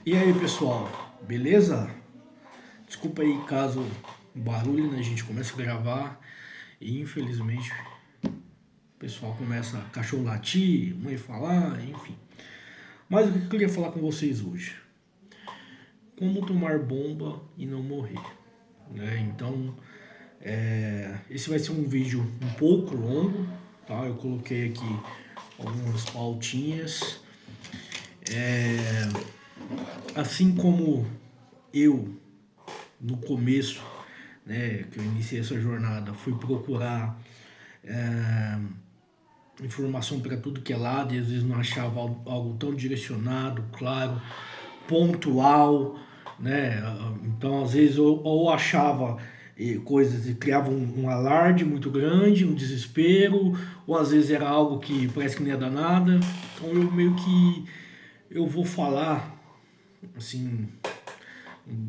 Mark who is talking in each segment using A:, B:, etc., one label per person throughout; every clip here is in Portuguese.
A: E aí, pessoal, beleza? Desculpa aí caso o barulho, né? A gente começa a gravar e infelizmente o pessoal começa a cachorro latir, mãe falar, enfim. Mas o que eu queria falar com vocês hoje? Como tomar bomba e não morrer, né? Então, esse vai ser um vídeo um pouco longo, tá? Eu coloquei aqui algumas pautinhas. Assim como eu no começo, né, que eu iniciei essa jornada, fui procurar informação para tudo que é lado e às vezes não achava algo tão direcionado, claro, pontual, né? Então às vezes ou achava coisas e criava um alarde muito grande, um desespero, ou às vezes era algo que parece que não ia dar nada. Então eu meio que eu vou falar assim,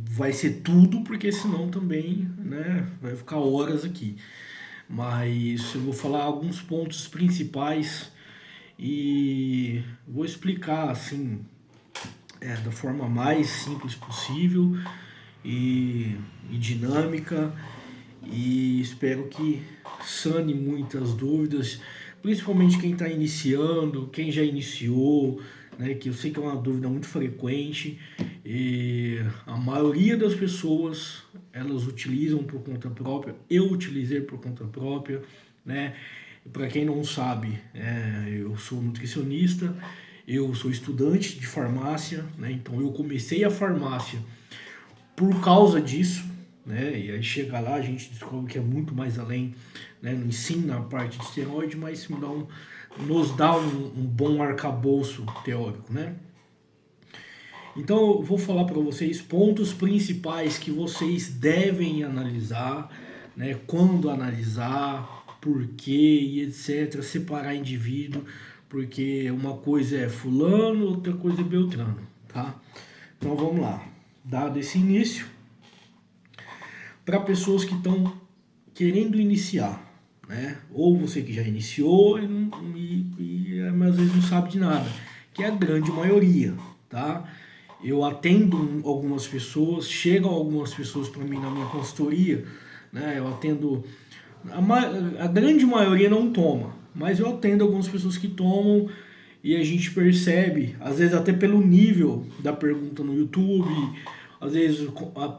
A: vai ser tudo, porque senão também, né, vai ficar horas aqui. Mas eu vou falar alguns pontos principais e vou explicar assim, da forma mais simples possível e dinâmica, e espero que sane muitas dúvidas, principalmente quem está iniciando, quem já iniciou, né, que eu sei que é uma dúvida muito frequente e a maioria das pessoas elas utilizam por conta própria. Eu utilizei por conta própria, né? Para quem não sabe, eu sou nutricionista, eu sou estudante de farmácia, né? Então eu comecei a farmácia por causa disso, né? E aí chega lá, a gente descobre que é muito mais além, né? Não ensina a parte de esteroide, mas nos dá um bom arcabouço teórico, né? Então eu vou falar para vocês pontos principais que vocês devem analisar, né? Quando analisar, por quê e etc. Separar indivíduo, porque uma coisa é fulano, outra coisa é beltrano, tá? Então vamos lá. Dado esse início, para pessoas que estão querendo iniciar, né? Ou você que já iniciou mas às vezes não sabe de nada, que é a grande maioria, tá? Eu atendo algumas pessoas, chegam algumas pessoas para mim na minha consultoria, né? Eu atendo a grande maioria não toma, mas eu atendo algumas pessoas que tomam e a gente percebe, às vezes até pelo nível da pergunta no YouTube, às vezes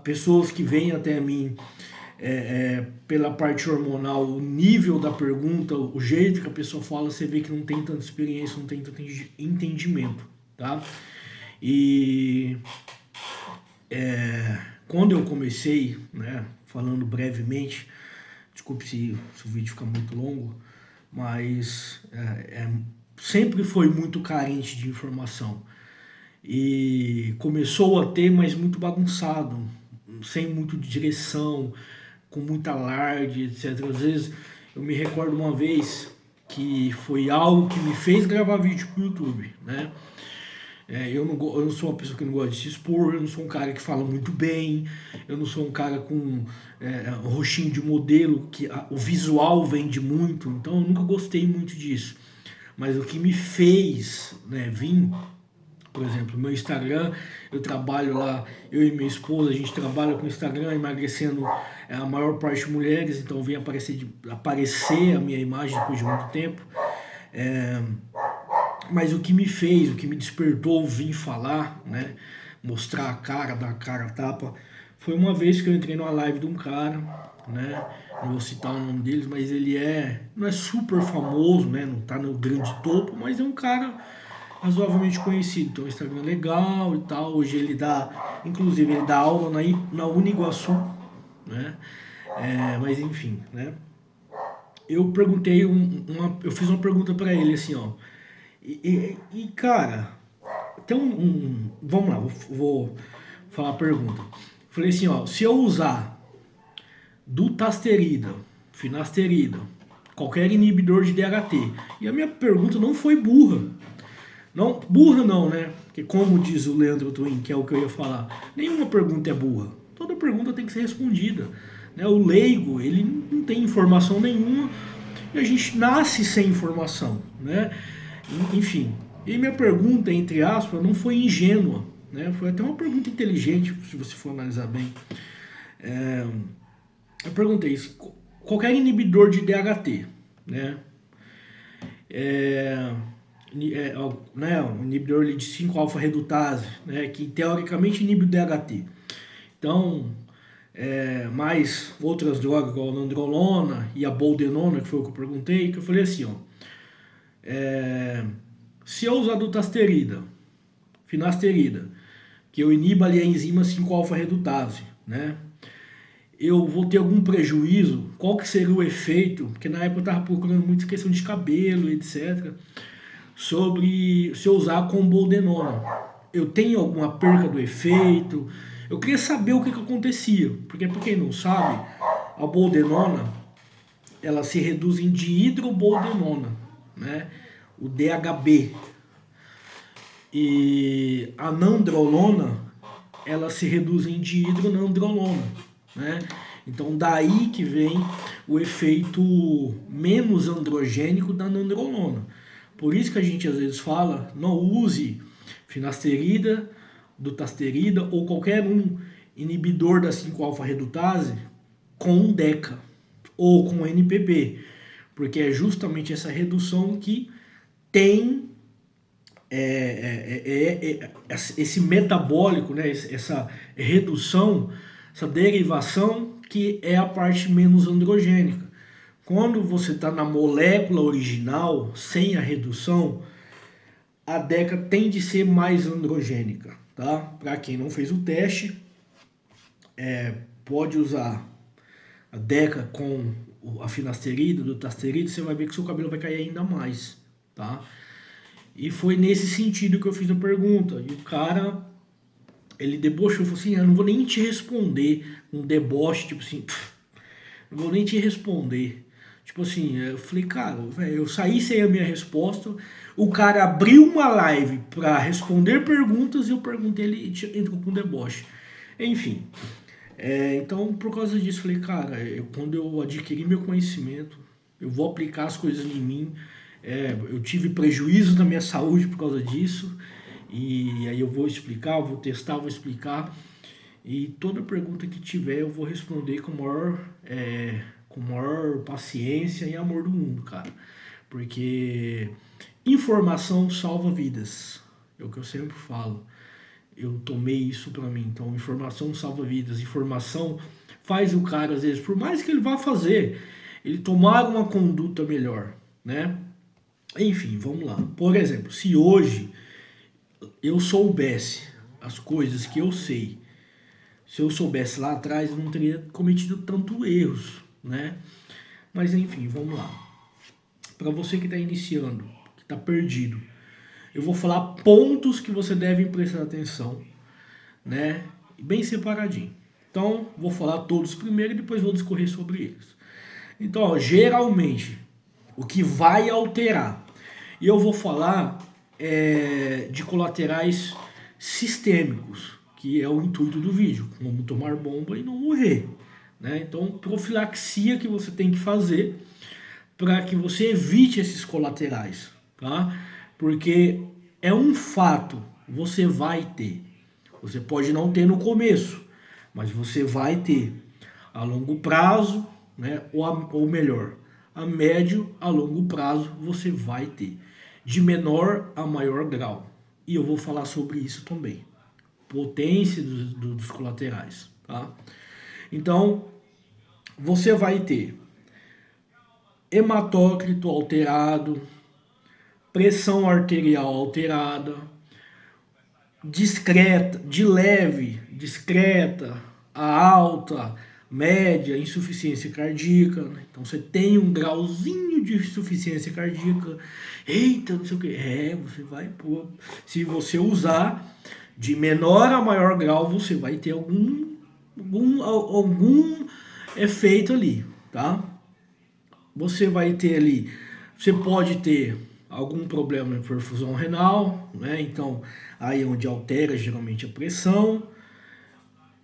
A: pessoas que vêm até mim pela parte hormonal, o nível da pergunta, o jeito que a pessoa fala, você vê que não tem tanta experiência, não tem tanto entendimento, tá? E quando eu comecei, né, falando brevemente, desculpe se o vídeo ficar muito longo, mas sempre foi muito carente de informação. E começou a ter, mas muito bagunçado, sem muito direção, com muita alarde, etc. Às vezes eu me recordo uma vez que foi algo que me fez gravar vídeo pro YouTube, né? Eu não sou uma pessoa que não gosta de se expor, eu não sou um cara que fala muito bem, eu não sou um cara com um rostinho de modelo, que o visual vende muito, então eu nunca gostei muito disso. Mas o que me fez, né, vir, por exemplo, meu Instagram, eu trabalho lá, eu e minha esposa, a gente trabalha com o Instagram, emagrecendo a maior parte de mulheres, então vem aparecer a minha imagem depois de muito tempo. Mas o que me fez, o que me despertou vir falar, né, mostrar a cara, dar a cara a tapa, foi uma vez que eu entrei numa live de um cara, né, não vou citar o nome deles, mas ele não é super famoso, né, não tá no grande topo, mas é um cara razoavelmente conhecido, então o Instagram é legal e tal. Hoje inclusive ele dá aula na Uniguaçu, né, mas enfim, né. Eu perguntei, eu fiz uma pergunta para ele assim, ó, cara, tem vamos lá, vou falar a pergunta. Falei assim, ó, se eu usar dutasterida, finasterida, qualquer inibidor de DHT, e a minha pergunta não foi burra. Não, burra não, né? Porque como diz o Leandro Twin, que é o que eu ia falar, nenhuma pergunta é burra. Toda pergunta tem que ser respondida. Né? O leigo, ele não tem informação nenhuma e a gente nasce sem informação, né? Enfim, e minha pergunta, entre aspas, não foi ingênua, né? Foi até uma pergunta inteligente, se você for analisar bem. Eu perguntei isso, qualquer inibidor de DHT, né? Né, um inibidor ali de 5-alfa-redutase, né, que teoricamente inibe o DHT. Então, mais outras drogas, igual a nandrolona e a boldenona, que foi o que eu perguntei, que eu falei assim, ó, se eu usar dutasterida, finasterida, que eu iniba ali a enzima 5-alfa-redutase, né, eu vou ter algum prejuízo? Qual que seria o efeito? Porque na época eu estava procurando muita questão de cabelo, etc., sobre se eu usar com boldenona. Eu tenho alguma perca do efeito? Eu queria saber o que acontecia, porque para quem não sabe, a boldenona ela se reduz em dihidroboldenona, né? O DHB. E a nandrolona ela se reduz em dihidronandrolona, né? Então daí que vem o efeito menos androgênico da nandrolona. Por isso que a gente às vezes fala, não use finasterida, dutasterida ou qualquer inibidor da 5-alfa-redutase com DECA ou com NPP, porque é justamente essa redução que tem esse metabólico, né, essa redução, essa derivação que é a parte menos androgênica. Quando você está na molécula original, sem a redução, a DECA tende a ser mais androgênica, tá? Para quem não fez o teste, pode usar a DECA com a finasterida, do dutasterida, você vai ver que seu cabelo vai cair ainda mais, tá? E foi nesse sentido que eu fiz a pergunta. E o cara, ele debochou, falou assim, eu não vou nem te responder, um deboche, tipo assim, não vou nem te responder. Tipo assim, eu falei, cara, eu saí sem a minha resposta, o cara abriu uma live pra responder perguntas e eu perguntei, ele entrou com deboche. Enfim, então por causa disso, falei, cara, quando eu adquiri meu conhecimento, eu vou aplicar as coisas em mim. Eu tive prejuízo na minha saúde por causa disso, e aí eu vou explicar, vou testar, vou explicar, e toda pergunta que tiver eu vou responder com maior paciência e amor do mundo, cara, porque informação salva vidas, é o que eu sempre falo, eu tomei isso pra mim, então informação salva vidas, informação faz o cara, às vezes, por mais que ele vá fazer, ele tomar uma conduta melhor, né? Enfim, vamos lá. Por exemplo, se hoje eu soubesse as coisas que eu sei, se eu soubesse lá atrás, eu não teria cometido tantos erros, né? Mas enfim, vamos lá. Para você que está iniciando, que está perdido, eu vou falar pontos que você deve prestar atenção, né? Bem separadinho. Então, vou falar todos primeiro e depois vou discorrer sobre eles. Então, ó, geralmente, o que vai alterar, e eu vou falar de colaterais sistêmicos, que é o intuito do vídeo, como tomar bomba e não morrer, né? Então, profilaxia que você tem que fazer para que você evite esses colaterais, tá? Porque é um fato, você vai ter. Você pode não ter no começo, mas você vai ter a longo prazo, né? Ou melhor, a médio, a longo prazo você vai ter, de menor a maior grau. E eu vou falar sobre isso também. Potência dos colaterais, tá? Então, você vai ter hematócrito alterado, pressão arterial alterada, discreta, de leve, discreta, a alta, média, insuficiência cardíaca. Né? Então você tem um grauzinho de insuficiência cardíaca. Eita, não sei o que. Você vai pôr. Se você usar de menor a maior grau, você vai ter algum efeito ali, tá? Você vai ter ali, você pode ter algum problema em perfusão renal, né? Então, aí é onde altera geralmente a pressão.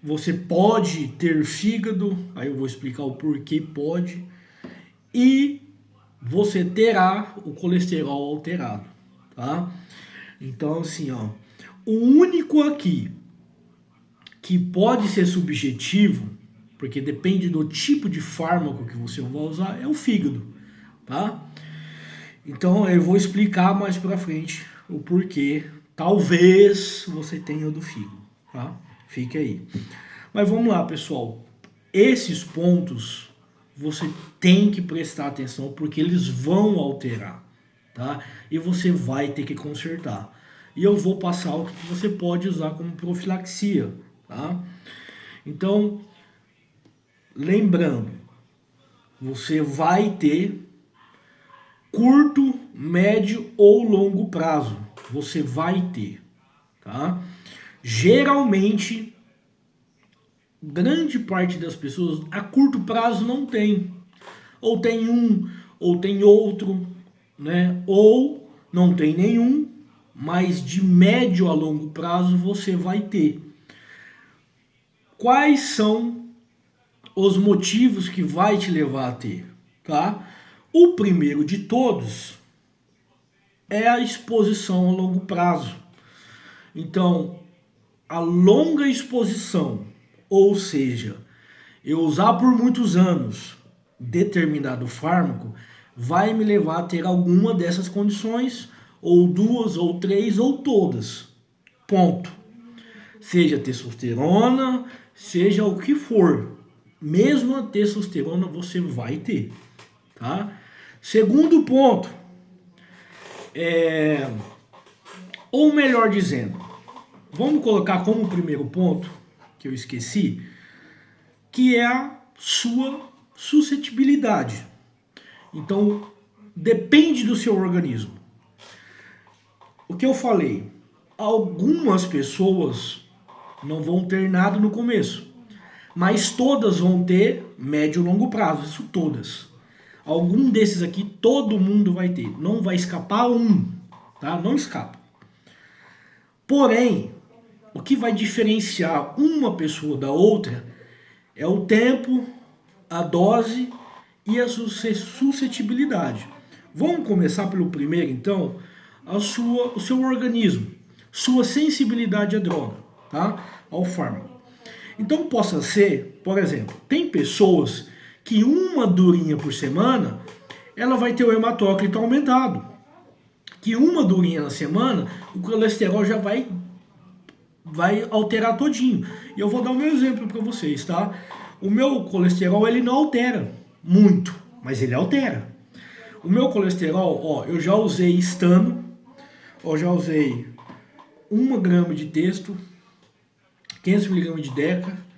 A: Você pode ter fígado, aí eu vou explicar o porquê pode. E você terá o colesterol alterado, tá? Então, assim, ó, O único aqui que pode ser subjetivo, porque depende do tipo de fármaco que você vai usar, é o fígado, tá? Então eu vou explicar mais pra frente o porquê. Talvez você tenha o do fígado, tá? Fique aí. Mas vamos lá, pessoal. Esses pontos você tem que prestar atenção porque eles vão alterar, tá? E você vai ter que consertar. E eu vou passar o que você pode usar como profilaxia, tá? Então, lembrando, você vai ter curto, médio ou longo prazo. Você vai ter, tá? Geralmente, grande parte das pessoas a curto prazo não tem. Ou tem um, ou tem outro, né? Ou não tem nenhum, mas de médio a longo prazo você vai ter. Quais são os motivos que vai te levar a ter, tá? O primeiro de todos é a exposição a longo prazo. Então, a longa exposição, ou seja, eu usar por muitos anos determinado fármaco, vai me levar a ter alguma dessas condições, ou duas, ou três, ou todas. Ponto. Seja testosterona, seja o que for. Mesmo a testosterona você vai ter, tá? Segundo ponto, ou melhor dizendo, vamos colocar como primeiro ponto, que eu esqueci, que é a sua suscetibilidade. Então, depende do seu organismo. O que eu falei, algumas pessoas não vão ter nada no começo, mas todas vão ter médio e longo prazo, isso todas. Algum desses aqui todo mundo vai ter, não vai escapar um, tá? Não escapa. Porém, o que vai diferenciar uma pessoa da outra é o tempo, a dose e a suscetibilidade. Vamos começar pelo primeiro, então, o seu organismo, sua sensibilidade à droga, tá? Ao fármaco. Então, possa ser, por exemplo, tem pessoas que uma durinha por semana, ela vai ter o hematócrito aumentado. Que uma durinha na semana, o colesterol já vai alterar todinho. E eu vou dar o meu exemplo para vocês, tá? O meu colesterol, ele não altera muito, mas ele altera. O meu colesterol, ó, eu já usei estano, ó, já usei 1 grama de testo, 500 mg de deca,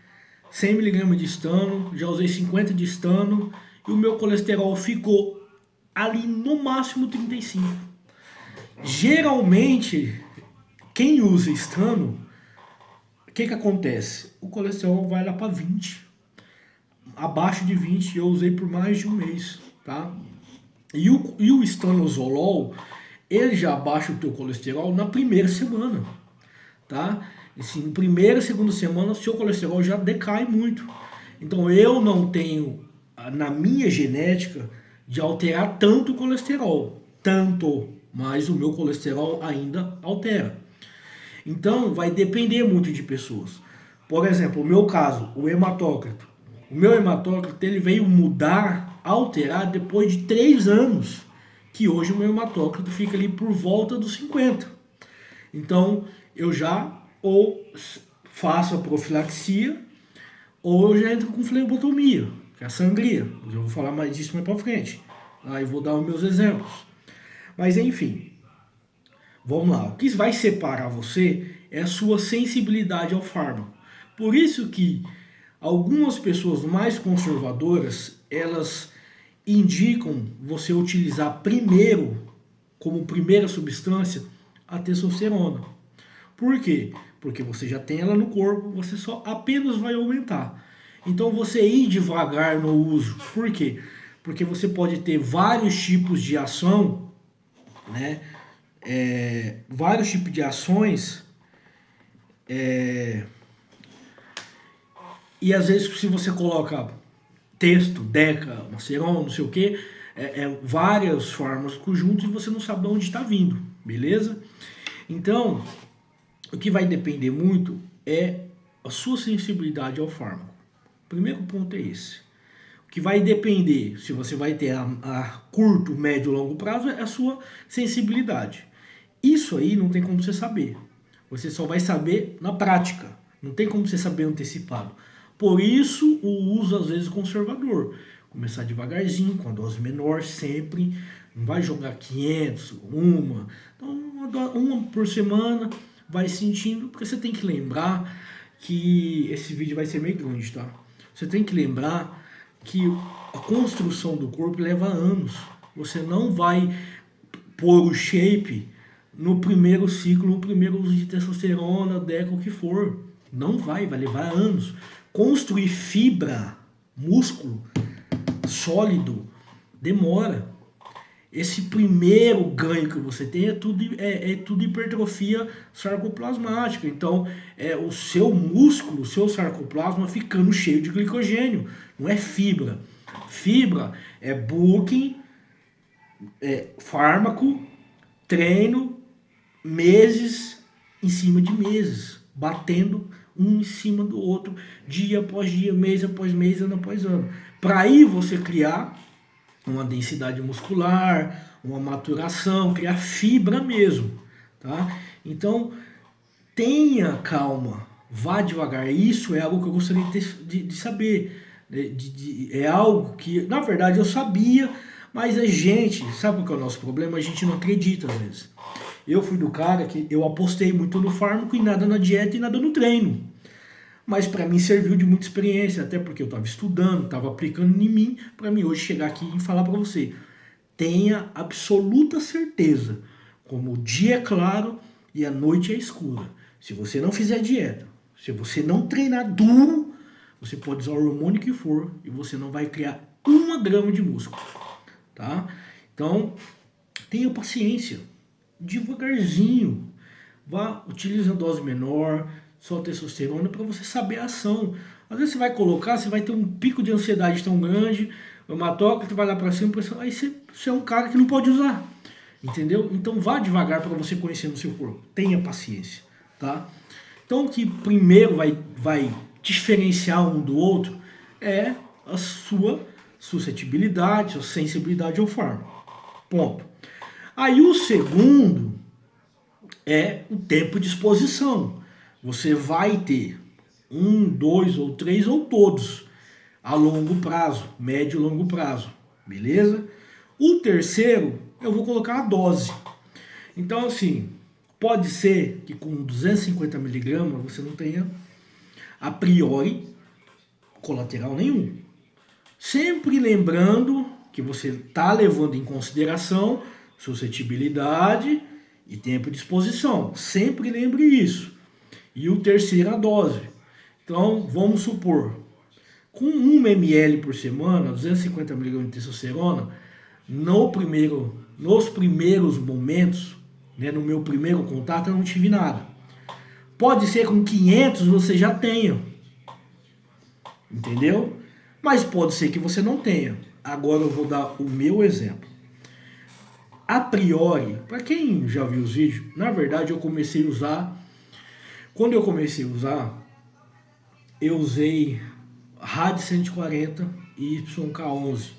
A: 100 mg de estano, já usei 50 de estano, e o meu colesterol ficou ali no máximo 35. Geralmente, quem usa estano, o que acontece? O colesterol vai lá para 20. Abaixo de 20 eu usei por mais de um mês, tá? E o estanozolol, ele já abaixa o teu colesterol na primeira semana, tá? Assim, na primeira, segunda semana, o seu colesterol já decai muito. Então eu não tenho, na minha genética, de alterar tanto o colesterol. Tanto, mas o meu colesterol ainda altera. Então vai depender muito de pessoas. Por exemplo, o meu caso, o hematócrito. O meu hematócrito ele veio mudar, alterar depois de 3 anos. Que hoje o meu hematócrito fica ali por volta dos 50. Então eu já ou faço a profilaxia, ou eu já entro com flebotomia, que é a sangria. Eu vou falar mais disso mais pra frente. Aí vou dar os meus exemplos. Mas enfim, vamos lá. O que vai separar você é a sua sensibilidade ao fármaco. Por isso que algumas pessoas mais conservadoras, elas indicam você utilizar primeiro, como primeira substância, a testosterona. Por quê? Porque você já tem ela no corpo, você só apenas vai aumentar. Então você ir devagar no uso. Por quê? Porque você pode ter vários tipos de ação, né? Vários tipos de ações, e às vezes se você coloca testo, deca, maceron, não sei o que, várias fármacos juntos e você não sabe de onde está vindo, beleza? Então, o que vai depender muito é a sua sensibilidade ao fármaco. O primeiro ponto é esse. O que vai depender se você vai ter a curto, médio ou longo prazo é a sua sensibilidade. Isso aí não tem como você saber. Você só vai saber na prática. Não tem como você saber antecipado. Por isso o uso às vezes conservador. Começar devagarzinho, com a dose menor sempre. Não vai jogar 500, uma. Então uma por semana, vai sentindo, porque você tem que lembrar que esse vídeo vai ser meio grande, tá? Você tem que lembrar que a construção do corpo leva anos. Você não vai pôr o shape no primeiro ciclo, no primeiro uso de testosterona, deca, o que for. Não vai levar anos. Construir fibra, músculo sólido, demora. Esse primeiro ganho que você tem é tudo hipertrofia sarcoplasmática. Então, é o seu músculo, o seu sarcoplasma ficando cheio de glicogênio. Não é fibra. Fibra é bulking, fármaco, treino, meses em cima de meses, batendo um em cima do outro, dia após dia, mês após mês, ano após ano. Para aí você criar uma densidade muscular, uma maturação, criar fibra mesmo, tá? Então, tenha calma, vá devagar. Isso é algo que eu gostaria de saber. É algo que, na verdade, eu sabia, mas a gente, sabe qual que é o nosso problema? A gente não acredita às vezes. Eu fui do cara que eu apostei muito no fármaco e nada na dieta e nada no treino. Mas para mim serviu de muita experiência, até porque eu estava estudando, estava aplicando em mim, para mim hoje chegar aqui e falar para você. Tenha absoluta certeza, como o dia é claro e a noite é escura. Se você não fizer dieta, se você não treinar duro, você pode usar o hormônio que for e você não vai criar 1 grama de músculo, tá? Então, tenha paciência, devagarzinho, vá utilizando dose menor, só testosterona, para você saber a ação. Às vezes você vai colocar, você vai ter um pico de ansiedade tão grande, o hematócrito vai lá para cima, aí você é um cara que não pode usar, entendeu? Então vá devagar para você conhecer no seu corpo, tenha paciência, tá? Então o que primeiro vai diferenciar um do outro é a sua suscetibilidade, sua sensibilidade ao fármaco, ponto. Aí o segundo é o tempo de exposição. Você vai ter 1, 2 ou 3 ou todos a longo prazo, médio e longo prazo, beleza? O terceiro, eu vou colocar a dose. Então, assim, pode ser que com 250 miligramas você não tenha, a priori, colateral nenhum. Sempre lembrando que você está levando em consideração suscetibilidade e tempo de exposição. Sempre lembre isso. E o terceiro, a dose. Então, vamos supor, com 1 ml por semana, 250 mg de testosterona, nos primeiros momentos, né, no meu primeiro contato, eu não tive nada. Pode ser com 500 você já tenha, entendeu? Mas pode ser que você não tenha. Agora eu vou dar o meu exemplo. A priori, para quem já viu os vídeos, na verdade eu comecei a usar. Quando eu comecei a usar, eu usei RAD 140 e YK11.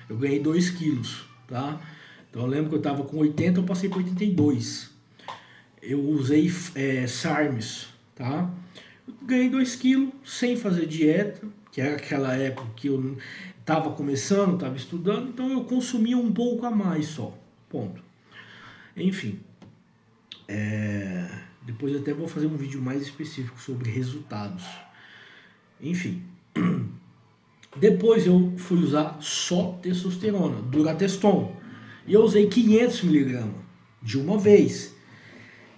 A: Eu ganhei 2 quilos, tá? Então eu lembro que eu estava com 80, eu passei para 82. Eu usei SARMs, tá? Eu ganhei 2 quilos sem fazer dieta, que era aquela época que eu estava começando, estava estudando, então eu consumia um pouco a mais só, ponto. Enfim, depois eu até vou fazer um vídeo mais específico sobre resultados. Enfim, depois eu fui usar só testosterona, Durateston, e eu usei 500 mg de uma vez.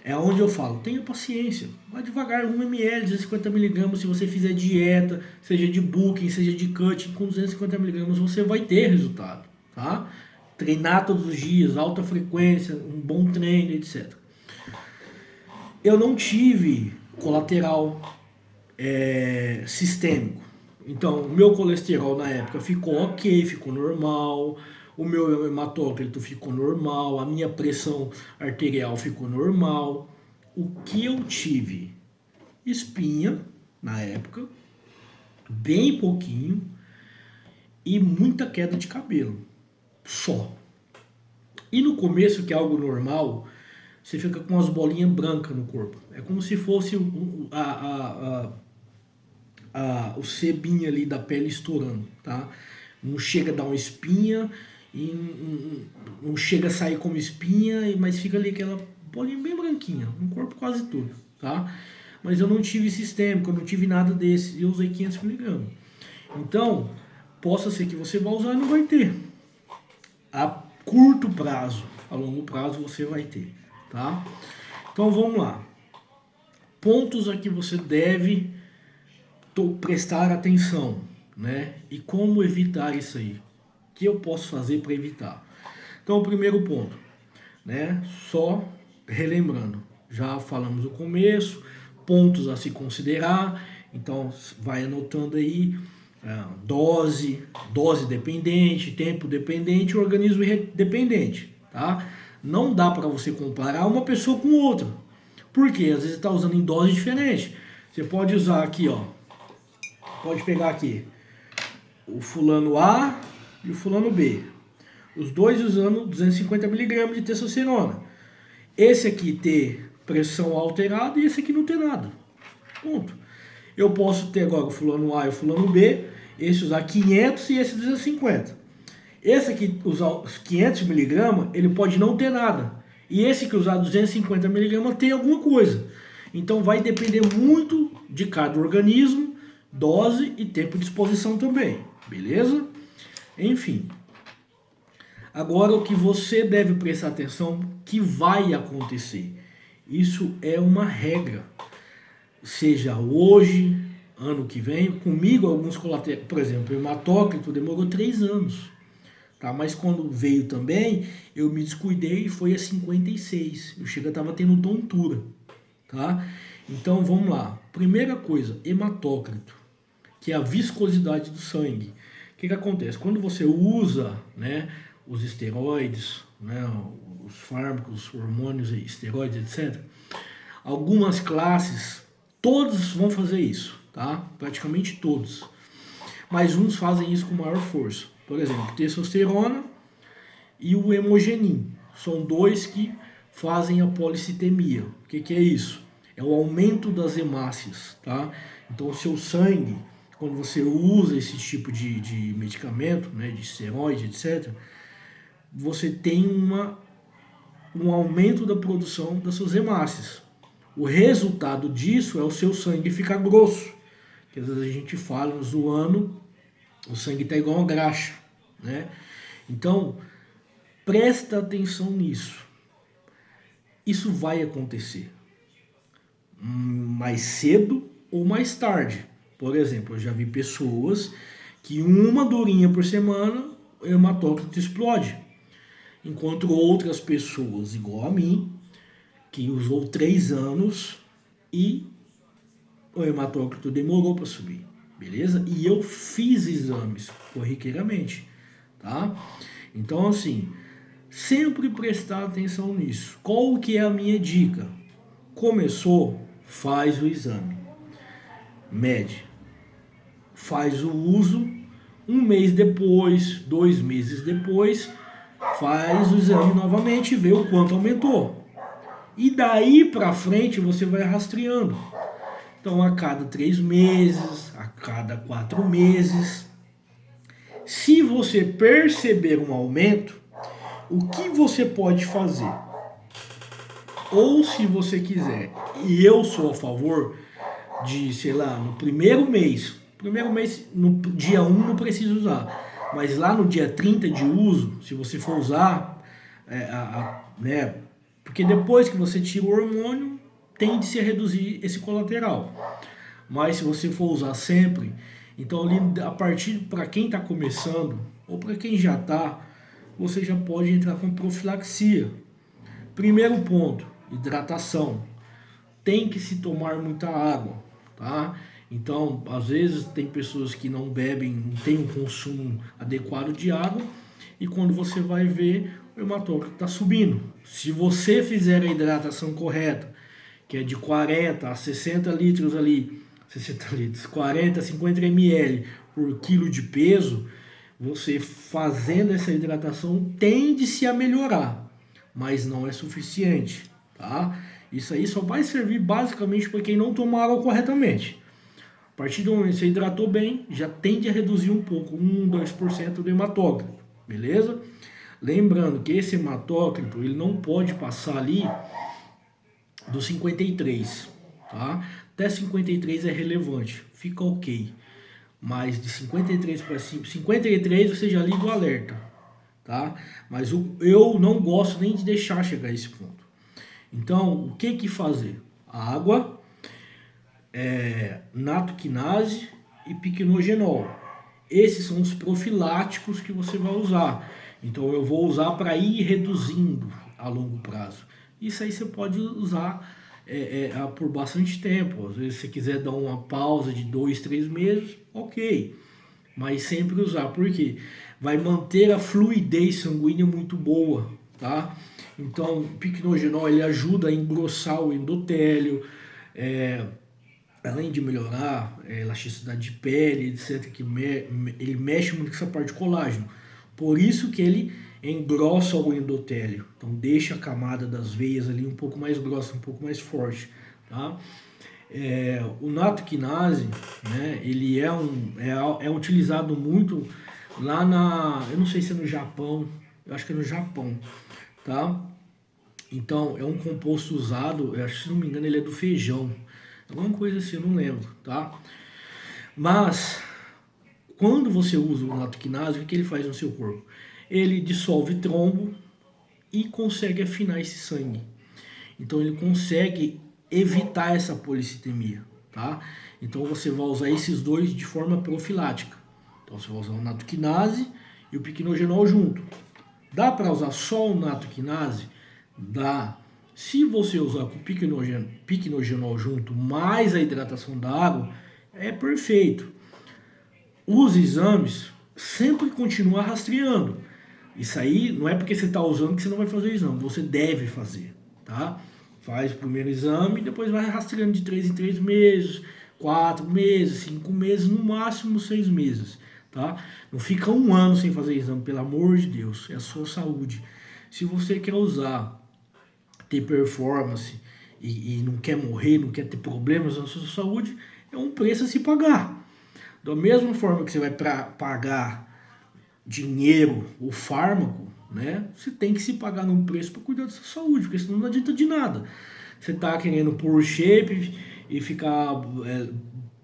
A: É onde eu falo, tenha paciência, vá devagar, 1 ml, 250 mg, se você fizer dieta, seja de bulking, seja de cutting, com 250 mg você vai ter resultado, tá? Treinar todos os dias, alta frequência, um bom treino, etc. Eu não tive colateral sistêmico. Então, o meu colesterol na época ficou ok, ficou normal, o meu hematócrito ficou normal, a minha pressão arterial ficou normal. o que eu tive? Espinha, na época, bem pouquinho, e muita queda de cabelo, só. E no começo, que é algo normal, você fica com umas bolinhas brancas no corpo. É como se fosse o sebinho ali da pele estourando, tá? Não chega a dar uma espinha, e não chega a sair como espinha, mas fica ali aquela bolinha bem branquinha, no corpo quase todo, tá? Mas eu não tive sistêmico, eu não tive nada desse, eu usei 500 mg. Então, possa ser que você vai usar e não vai ter. A curto prazo, a longo prazo você vai ter, tá? Então vamos lá. Pontos a que você deve prestar atenção, né? E como evitar isso aí? O que eu posso fazer para evitar? Então, o primeiro ponto, né? Só relembrando, já falamos no começo, pontos a se considerar, então vai anotando aí, dose dependente, tempo dependente, organismo dependente, tá? Não dá para você comparar uma pessoa com outra, porque às vezes está usando em dose diferente. Você pode usar aqui, ó, pode pegar aqui o fulano A e o fulano B, os dois usando 250 mg de testosterona. Esse aqui ter pressão alterada e esse aqui não ter nada. Ponto. Eu posso ter agora o fulano A e o fulano B, esse usar 500 e esse 250. Esse aqui usar os 500 mg, ele pode não ter nada. E esse que usar 250 mg tem alguma coisa. Então vai depender muito de cada organismo, dose e tempo de exposição também. Beleza? Enfim. Agora o que você deve prestar atenção que vai acontecer. Isso é uma regra. Seja hoje, ano que vem, comigo alguns colaterais, por exemplo, o hematócrito demorou 3 anos. Tá? Mas quando veio também, eu me descuidei e foi a 56. Eu estava tendo tontura. Tá? Então vamos lá. Primeira coisa, hematócrito, que é a viscosidade do sangue. O que acontece? Quando você usa, né, os esteroides, né, os fármacos, hormônios, esteroides, etc., algumas classes, todos vão fazer isso, tá? Praticamente todos. Mas uns fazem isso com maior força. Por exemplo, testosterona e o hemogenin. São dois que fazem a policitemia. O que é isso? É o aumento das hemácias, tá? Então o seu sangue, quando você usa esse tipo de medicamento, né, de esteroide, etc., você tem um aumento da produção das suas hemácias. O resultado disso é o seu sangue ficar grosso. Que às vezes a gente fala, zoando, o sangue está igual uma graxa, né? Então, presta atenção nisso. Isso vai acontecer mais cedo ou mais tarde. Por exemplo, eu já vi pessoas que uma dorinha por semana o hematócrito explode. Enquanto outras pessoas, igual a mim, que usou 3 anos e o hematócrito demorou para subir, beleza? E eu fiz exames corriqueiramente, tá? Então, assim, sempre prestar atenção nisso. Qual que é a minha dica? Começou, faz o exame, mede, faz o uso, 1 mês depois, 2 meses depois, faz o exame novamente e vê o quanto aumentou. E daí para frente você vai rastreando. Então, a cada 3 meses, a cada 4 meses. Se você perceber um aumento, o que você pode fazer? Ou se você quiser, e eu sou a favor de, sei lá, no primeiro mês, no dia 1 não precisa usar, mas lá no dia 30 de uso, se você for usar, né, porque depois que você tira o hormônio, tende-se a reduzir esse colateral. Mas se você for usar sempre, então ali a partir para quem está começando, ou para quem já está, você já pode entrar com profilaxia. Primeiro ponto, hidratação. Tem que se tomar muita água, tá? Então, às vezes tem pessoas que não bebem, não têm um consumo adequado de água, e quando você vai ver, o hematócrito está subindo. Se você fizer a hidratação correta, que é de 40 a 60 litros ali, 60 litros, 40 a 50 ml por quilo de peso, você fazendo essa hidratação tende-se a melhorar, mas não é suficiente, tá? Isso aí só vai servir basicamente para quem não toma água corretamente. A partir do momento que você hidratou bem, já tende a reduzir um pouco, 2% do hematócrito, beleza? Lembrando que esse hematócrito, ele não pode passar ali do 53, tá? Até 53 é relevante, fica ok. Mas de 53 para cima, 53 você já liga o alerta, tá? Mas eu não gosto nem de deixar chegar a esse ponto. Então, o que fazer? Água, natoquinase e piquenogenol. Esses são os profiláticos que você vai usar. Então, eu vou usar para ir reduzindo a longo prazo. Isso aí você pode usar por bastante tempo. Às vezes, se você quiser dar uma pausa de 2, 3 meses, ok. Mas sempre usar, porque vai manter a fluidez sanguínea muito boa, tá? Então, o piquenogenol ele ajuda a engrossar o endotélio, além de melhorar a elasticidade de pele, etc., que ele mexe muito com essa parte de colágeno. Por isso que ele engrossa o endotélio. Então, deixa a camada das veias ali um pouco mais grossa, um pouco mais forte, tá? O natoquinase, né, ele é utilizado muito lá eu não sei se é no Japão, eu acho que é no Japão, tá? Então, é um composto usado, eu acho que se não me engano ele é do feijão, alguma coisa assim, eu não lembro, tá? Mas, quando você usa o natoquinase, o que ele faz no seu corpo? Ele dissolve trombo e consegue afinar esse sangue. Então, ele consegue evitar essa policitemia, tá? Então, você vai usar esses dois de forma profilática. Então, você vai usar o natoquinase e o piquenogenol junto. Dá para usar só o natoquinase? Dá. Se você usar com o piquenogenol junto, mais a hidratação da água, é perfeito. Os exames sempre continua rastreando. Isso aí não é porque você está usando que você não vai fazer o exame, você deve fazer, tá? Faz o primeiro exame, depois vai rastreando de 3 em 3 meses, 4 meses, 5 meses, no máximo 6 meses, tá? Não fica um ano sem fazer exame, pelo amor de Deus, é a sua saúde. Se você quer usar, ter performance e não quer morrer, não quer ter problemas na sua saúde, é um preço a se pagar. Da mesma forma que você vai pagar dinheiro ou fármaco, né? Você tem que se pagar num preço para cuidar da sua saúde, porque senão não adianta de nada. Você tá querendo pôr shape e ficar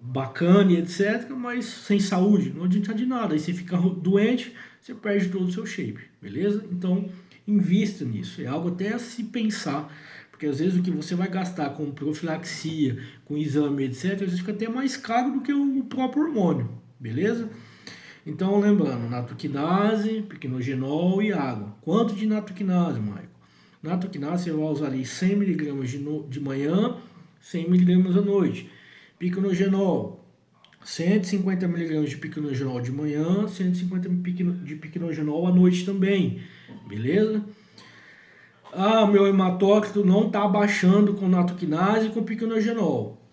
A: bacana e etc, mas sem saúde, não adianta de nada. Aí você fica doente, você perde todo o seu shape, beleza? Então, invista nisso. É algo até a se pensar, porque às vezes o que você vai gastar com profilaxia, com exame, etc, às vezes fica até mais caro do que o próprio hormônio, beleza? Então, lembrando, natoquinase, piquenogenol e água. Quanto de natoquinase, Maicon? Natoquinase você vai usar ali 100 mg de manhã, 100 mg à noite. Piquenogenol, 150 mg de piquenogenol de manhã, 150 de piquenogenol à noite também, beleza? Ah, meu hematócrito não está abaixando com natoquinase e com piquenogenol.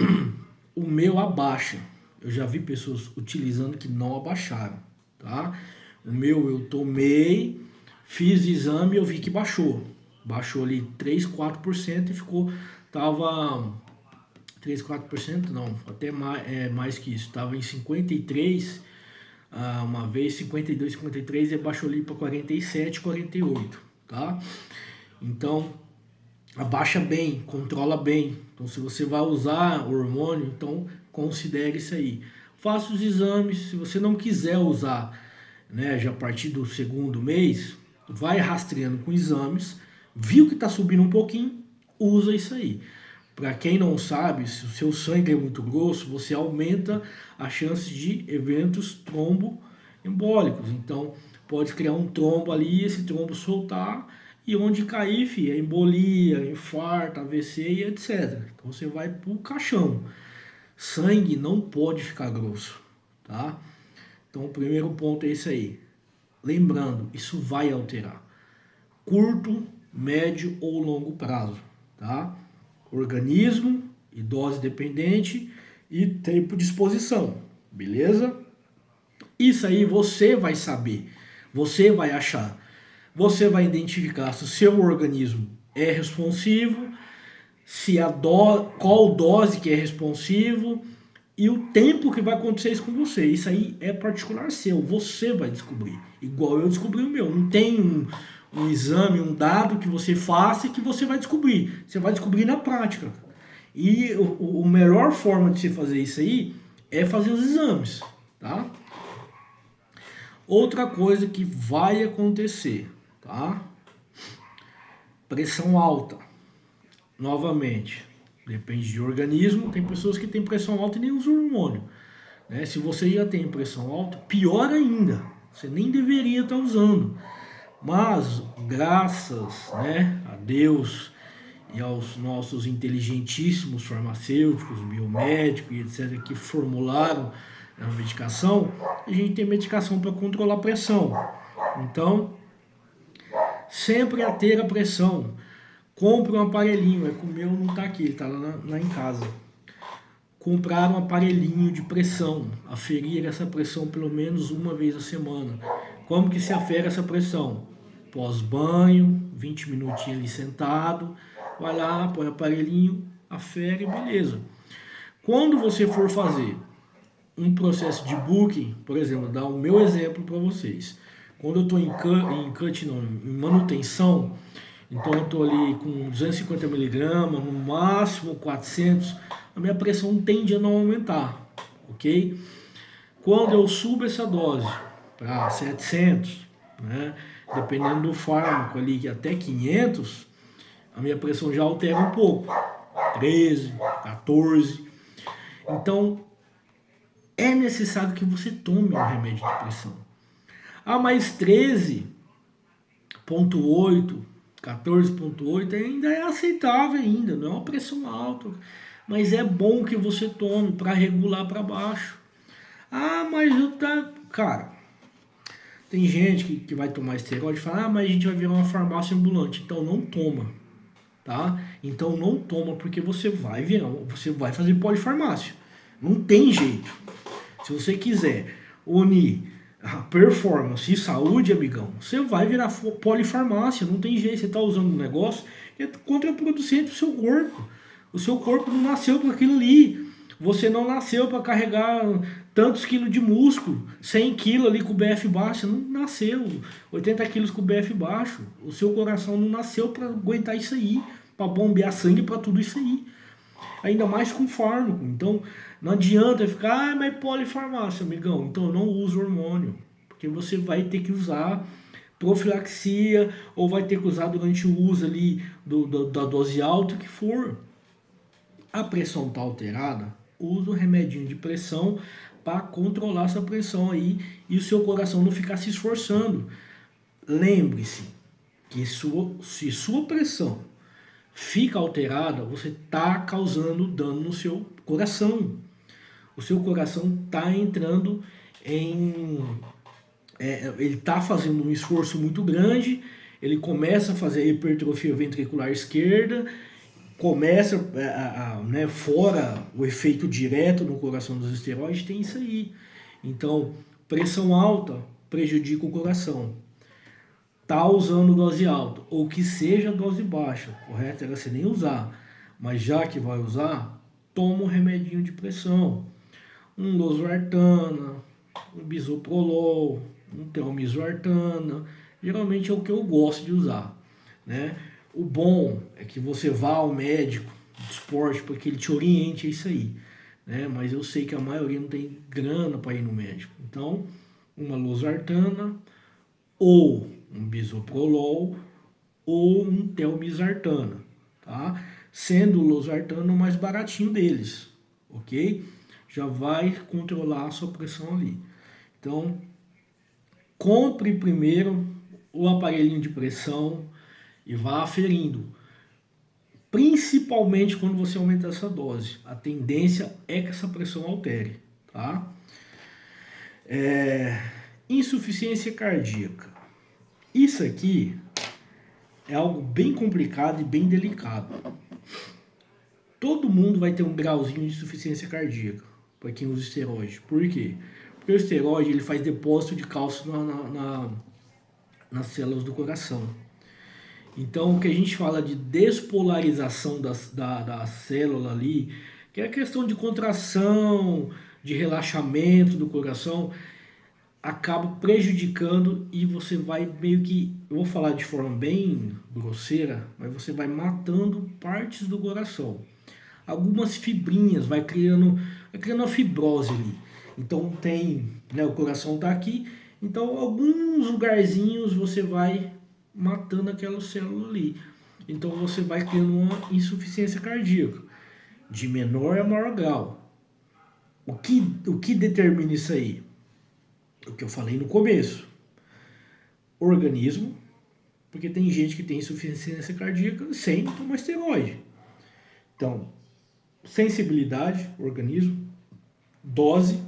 A: O meu abaixa. Eu já vi pessoas utilizando que não abaixaram, tá? O meu eu tomei, fiz exame e eu vi que baixou. Baixou ali 3, 4% e tava 3, 4% não, até mais que isso. Tava em 53, uma vez 52, 53 e baixou ali para 47, 48, tá? Então, abaixa bem, controla bem. Então, se você vai usar o hormônio, então considere isso aí. Faça os exames. Se você não quiser usar, né, já a partir do segundo mês, vai rastreando com exames. Viu que está subindo um pouquinho, usa isso aí. Para quem não sabe, se o seu sangue é muito grosso, você aumenta a chance de eventos tromboembólicos. Então, pode criar um trombo ali, esse trombo soltar, e onde cair, é embolia, infarto, AVC e etc. Então você vai pro caixão. Sangue não pode ficar grosso, tá? Então o primeiro ponto é isso aí. Lembrando, isso vai alterar. Curto, médio ou longo prazo, tá? organismo e dose dependente e tempo de exposição, beleza? Isso aí você vai saber, você vai achar, você vai identificar se o seu organismo é responsivo, se qual dose que é responsivo e o tempo que vai acontecer isso com você. Isso aí é particular seu, você vai descobrir. Igual eu descobri o meu. Não tem um exame, um dado que você faça e que você vai descobrir. Você vai descobrir na prática. E a melhor forma de você fazer isso aí é fazer os exames, tá? Outra coisa que vai acontecer, tá? Pressão alta. Novamente, depende de organismo. Tem pessoas que têm pressão alta e nem usam hormônio, né? Se você já tem pressão alta, pior ainda. Você nem deveria estar usando. Mas, graças, né, a Deus e aos nossos inteligentíssimos farmacêuticos, biomédicos e etc., que formularam a medicação, a gente tem medicação para controlar a pressão. Então, sempre a ter a pressão. Compre um aparelhinho, é que o meu não está aqui, ele está lá em casa. Comprar um aparelhinho de pressão, aferir essa pressão pelo menos uma vez a semana. Como que se afere essa pressão? Pós-banho, 20 minutinhos ali sentado, vai lá, põe o aparelhinho, afere, beleza. Quando você for fazer um processo de booking, por exemplo, dar o meu exemplo para vocês. Quando eu estou em manutenção, então eu estou ali com 250 miligramas, no máximo 400, a minha pressão tende a não aumentar, ok? Quando eu subo essa dose para 700, né, dependendo do fármaco ali, que até 500, a minha pressão já altera um pouco, 13, 14. Então, é necessário que você tome um remédio de pressão. Ah, mas 13,8, 14,8 ainda é aceitável ainda, não é uma pressão alta. Mas é bom que você tome para regular para baixo. Ah, mas eu tá... Cara, tem gente que vai tomar esteroide e fala, ah, mas a gente vai virar uma farmácia ambulante. Então não toma, tá? Então não toma porque você vai fazer polifarmácia. Não tem jeito. Se você quiser unir a performance e saúde, amigão, você vai virar polifarmácia, não tem jeito. Você está usando um negócio que é contraproducente para o seu corpo. O seu corpo não nasceu para aquilo ali. Você não nasceu para carregar tantos quilos de músculo, 100 quilos ali com o BF baixo. Você não nasceu, 80 quilos com o BF baixo. O seu coração não nasceu para aguentar isso aí, para bombear sangue para tudo isso aí. Ainda mais com fármaco. Então, não adianta ficar, ah, mas polifarmácia, amigão. Então, eu não uso hormônio. Porque você vai ter que usar profilaxia ou vai ter que usar durante o uso ali da dose alta que for. A pressão está alterada, usa o remedinho de pressão para controlar essa pressão aí e o seu coração não ficar se esforçando. Lembre-se que se sua pressão fica alterada, você está causando dano no seu coração. O seu coração está entrando ele está fazendo um esforço muito grande, ele começa a fazer hipertrofia ventricular esquerda, começa, né, fora o efeito direto no coração dos esteroides, tem isso aí. Então, pressão alta prejudica o coração. Tá usando dose alta, ou que seja dose baixa, correto? Era você nem usar, mas já que vai usar, toma um remedinho de pressão, um losartana, um bisoprolol, um telmisartana, geralmente é o que eu gosto de usar, né? O bom é que você vá ao médico de esporte para que ele te oriente a isso aí, né? Mas eu sei que a maioria não tem grana para ir no médico, então uma losartana ou um bisoprolol ou um telmisartana, tá? Sendo o losartana o mais baratinho deles, ok? Já vai controlar a sua pressão ali. Então, compre primeiro o aparelhinho de pressão e vá aferindo. Principalmente quando você aumenta essa dose. A tendência é que essa pressão altere, tá? Insuficiência cardíaca. Isso aqui é algo bem complicado e bem delicado. todo mundo vai ter um grauzinho de insuficiência cardíaca para quem usa esteroide. Por quê? Porque o esteroide ele faz depósito de cálcio nas células do coração. Então, o que a gente fala de despolarização da célula ali, que é a questão de contração, de relaxamento do coração, acaba prejudicando e você vai meio que, eu vou falar de forma bem grosseira, mas você vai matando partes do coração. Algumas fibrinhas, vai criando uma fibrose ali. Então tem, né, o coração está aqui, então alguns lugarzinhos você vai matando aquela célula ali. Então você vai criando uma insuficiência cardíaca, de menor a maior grau. O que determina isso aí? O que eu falei no começo. Organismo, porque tem gente que tem insuficiência cardíaca sem tomar esteroide. Então, sensibilidade, organismo, dose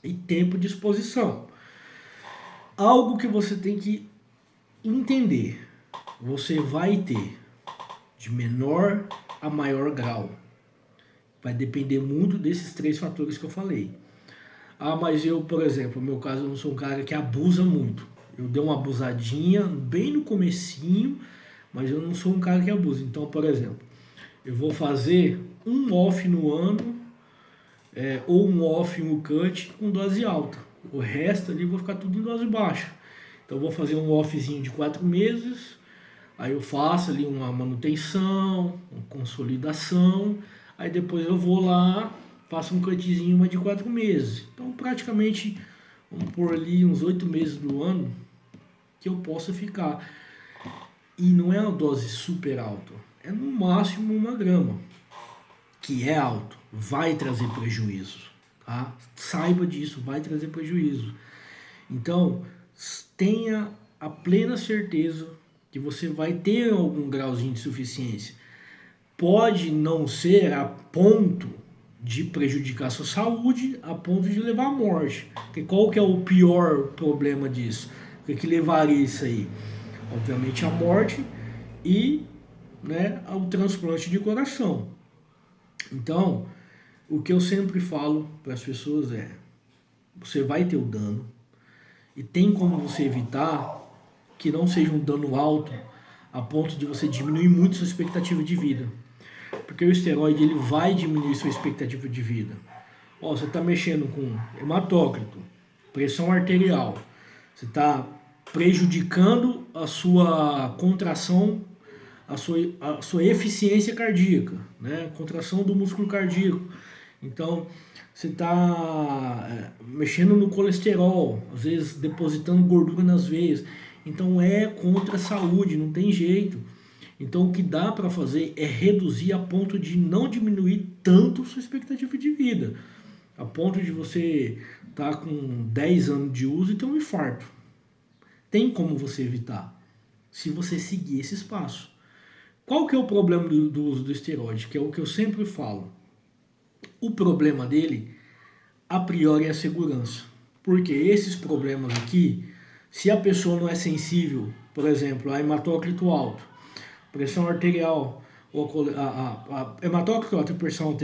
A: e tempo de exposição. Algo que você tem que entender. Você vai ter de menor a maior grau. Vai depender muito desses 3 fatores que eu falei. Ah, mas eu, por exemplo, no meu caso, eu não sou um cara que abusa muito. Eu dei uma abusadinha bem no comecinho, mas eu não sou um cara que abusa. Então, por exemplo, eu vou fazer um off no ano, ou um off no cut com dose alta. O resto ali eu vou ficar tudo em dose baixa. Então eu vou fazer um offzinho de 4 meses, aí eu faço ali uma manutenção, uma consolidação, aí depois eu vou lá, faço um cutzinho uma de 4 meses. Então praticamente, vamos pôr ali uns 8 meses do ano que eu possa ficar. E não é uma dose super alta, é no máximo 1 grama, que é alto, vai trazer prejuízo, tá? Saiba disso, vai trazer prejuízo. Então, tenha a plena certeza que você vai ter algum grauzinho de insuficiência. Pode não ser a ponto de prejudicar a sua saúde, a ponto de levar à morte. Porque qual que é o pior problema disso? O que levaria isso aí? Obviamente a morte e, né, ao transplante de coração. Então, o que eu sempre falo para as pessoas é: você vai ter o dano e tem como você evitar que não seja um dano alto a ponto de você diminuir muito sua expectativa de vida. Porque o esteroide ele vai diminuir sua expectativa de vida. Ó, você está mexendo com hematócrito, pressão arterial, você está prejudicando a sua contração, a sua eficiência cardíaca, né? Contração do músculo cardíaco. Então, você está mexendo no colesterol, às vezes depositando gordura nas veias. Então, é contra a saúde, não tem jeito. Então, o que dá para fazer é reduzir a ponto de não diminuir tanto sua expectativa de vida. A ponto de você estar com 10 anos de uso e ter um infarto. Tem como você evitar, se você seguir esse espaço. Qual que é o problema do uso do esteroide? Que é o que eu sempre falo. O problema dele, a priori, é a segurança. Porque esses problemas aqui, se a pessoa não é sensível, por exemplo, a hematócrito alto, pressão arterial, a hematócrito alto e pressão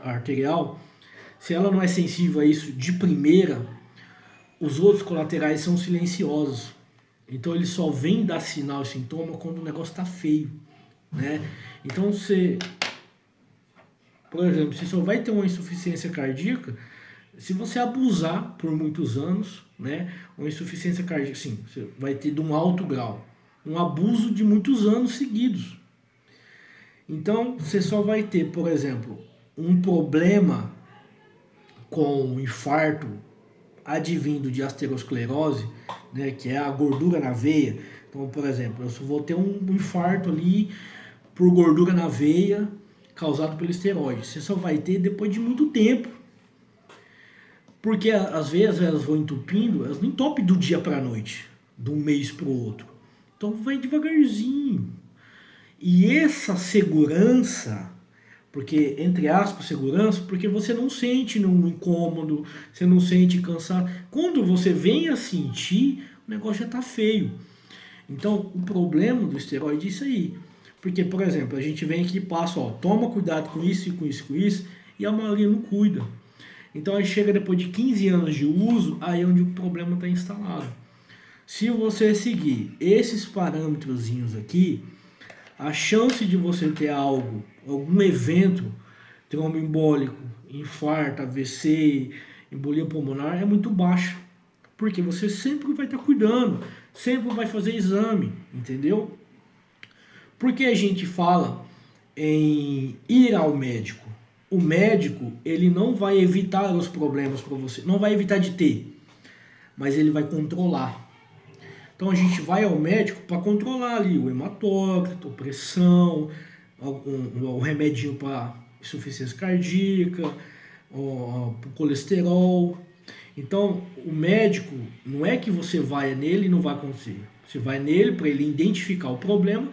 A: arterial, se ela não é sensível a isso de primeira, os outros colaterais são silenciosos. Então ele só vem dar sinal e sintoma quando o negócio está feio, né? Então você, por exemplo, você só vai ter uma insuficiência cardíaca se você abusar por muitos anos, né? Uma insuficiência cardíaca, sim, você vai ter de um alto grau, um abuso de muitos anos seguidos. Então você só vai ter, por exemplo, um problema com infarto advindo de aterosclerose, né, que é a gordura na veia. Então, por exemplo, eu só vou ter um infarto ali por gordura na veia causado pelo esteroide. Você só vai ter depois de muito tempo. Porque às vezes elas vão entupindo, elas não entupem do dia para a noite, de um mês para o outro. Então vai devagarzinho. E essa segurança, porque, entre aspas, segurança, porque você não sente um incômodo, você não sente cansado. Quando você vem a sentir, o negócio já está feio. Então, o problema do esteroide é isso aí. Porque, por exemplo, a gente vem aqui e passa, ó, toma cuidado com isso e com isso, com isso, e a maioria não cuida. Então aí chega depois de 15 anos de uso, aí é onde o problema está instalado. Se você seguir esses parâmetrozinhos aqui, a chance de você ter algo, algum evento tromboembólico, infarto, AVC, embolia pulmonar é muito baixa. Porque você sempre vai estar cuidando, sempre vai fazer exame, entendeu? Porque a gente fala em ir ao médico. O médico, ele não vai evitar os problemas para você, não vai evitar de ter, mas ele vai controlar. Então a gente vai ao médico para controlar ali o hematócrito, pressão, o remedinho para insuficiência cardíaca, o colesterol. Então o médico não é que você vai nele e não vai acontecer. Você vai nele para ele identificar o problema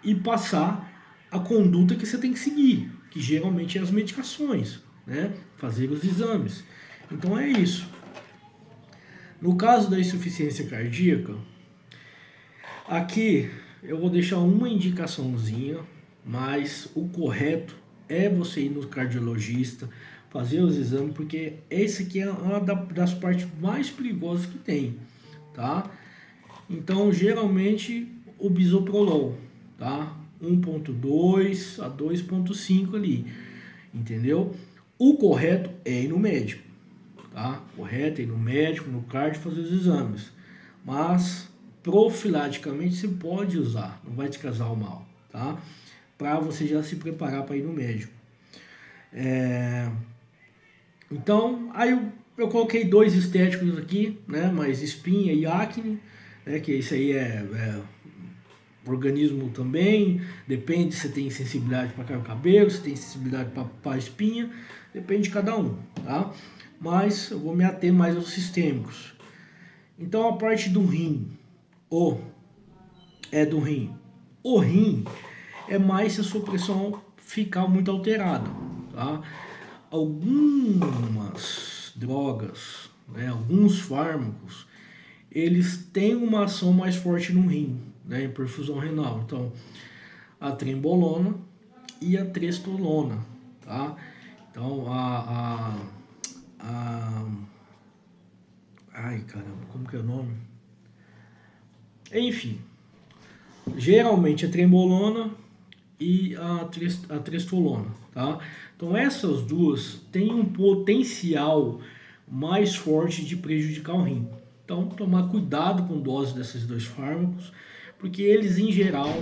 A: e passar a conduta que você tem que seguir, que geralmente é as medicações, né? Fazer os exames. Então é isso. No caso da insuficiência cardíaca, aqui eu vou deixar uma indicaçãozinha, mas o correto é você ir no cardiologista, fazer os exames, porque esse aqui é uma das partes mais perigosas que tem, tá? Então, geralmente, o bisoprolol, tá? 1.2 a 2.5 ali, entendeu? O correto é ir no médico, tá? Correto é ir no médico, no cardio, fazer os exames. Mas, profilaticamente, você pode usar, não vai te causar o mal, tá? Para você já se preparar para ir no médico. Então, aí eu coloquei 2 estéticos aqui, né? Mas espinha e acne, né? Que isso aí é organismo também, depende se tem sensibilidade para cair o cabelo, se tem sensibilidade para espinha, depende de cada um, tá? Mas eu vou me ater mais aos sistêmicos. Então a parte do rim, do rim. O rim é mais se a sua pressão ficar muito alterada, tá? Algumas drogas, né, alguns fármacos, eles têm uma ação mais forte no rim, né, em perfusão renal. Então, a trembolona e a trestolona, tá? Então, ai, caramba, como que é o nome? Enfim, geralmente a trembolona e a trestolona, tá? Então, essas duas têm um potencial mais forte de prejudicar o rim. Então, tomar cuidado com dose desses dois fármacos, porque eles, em geral,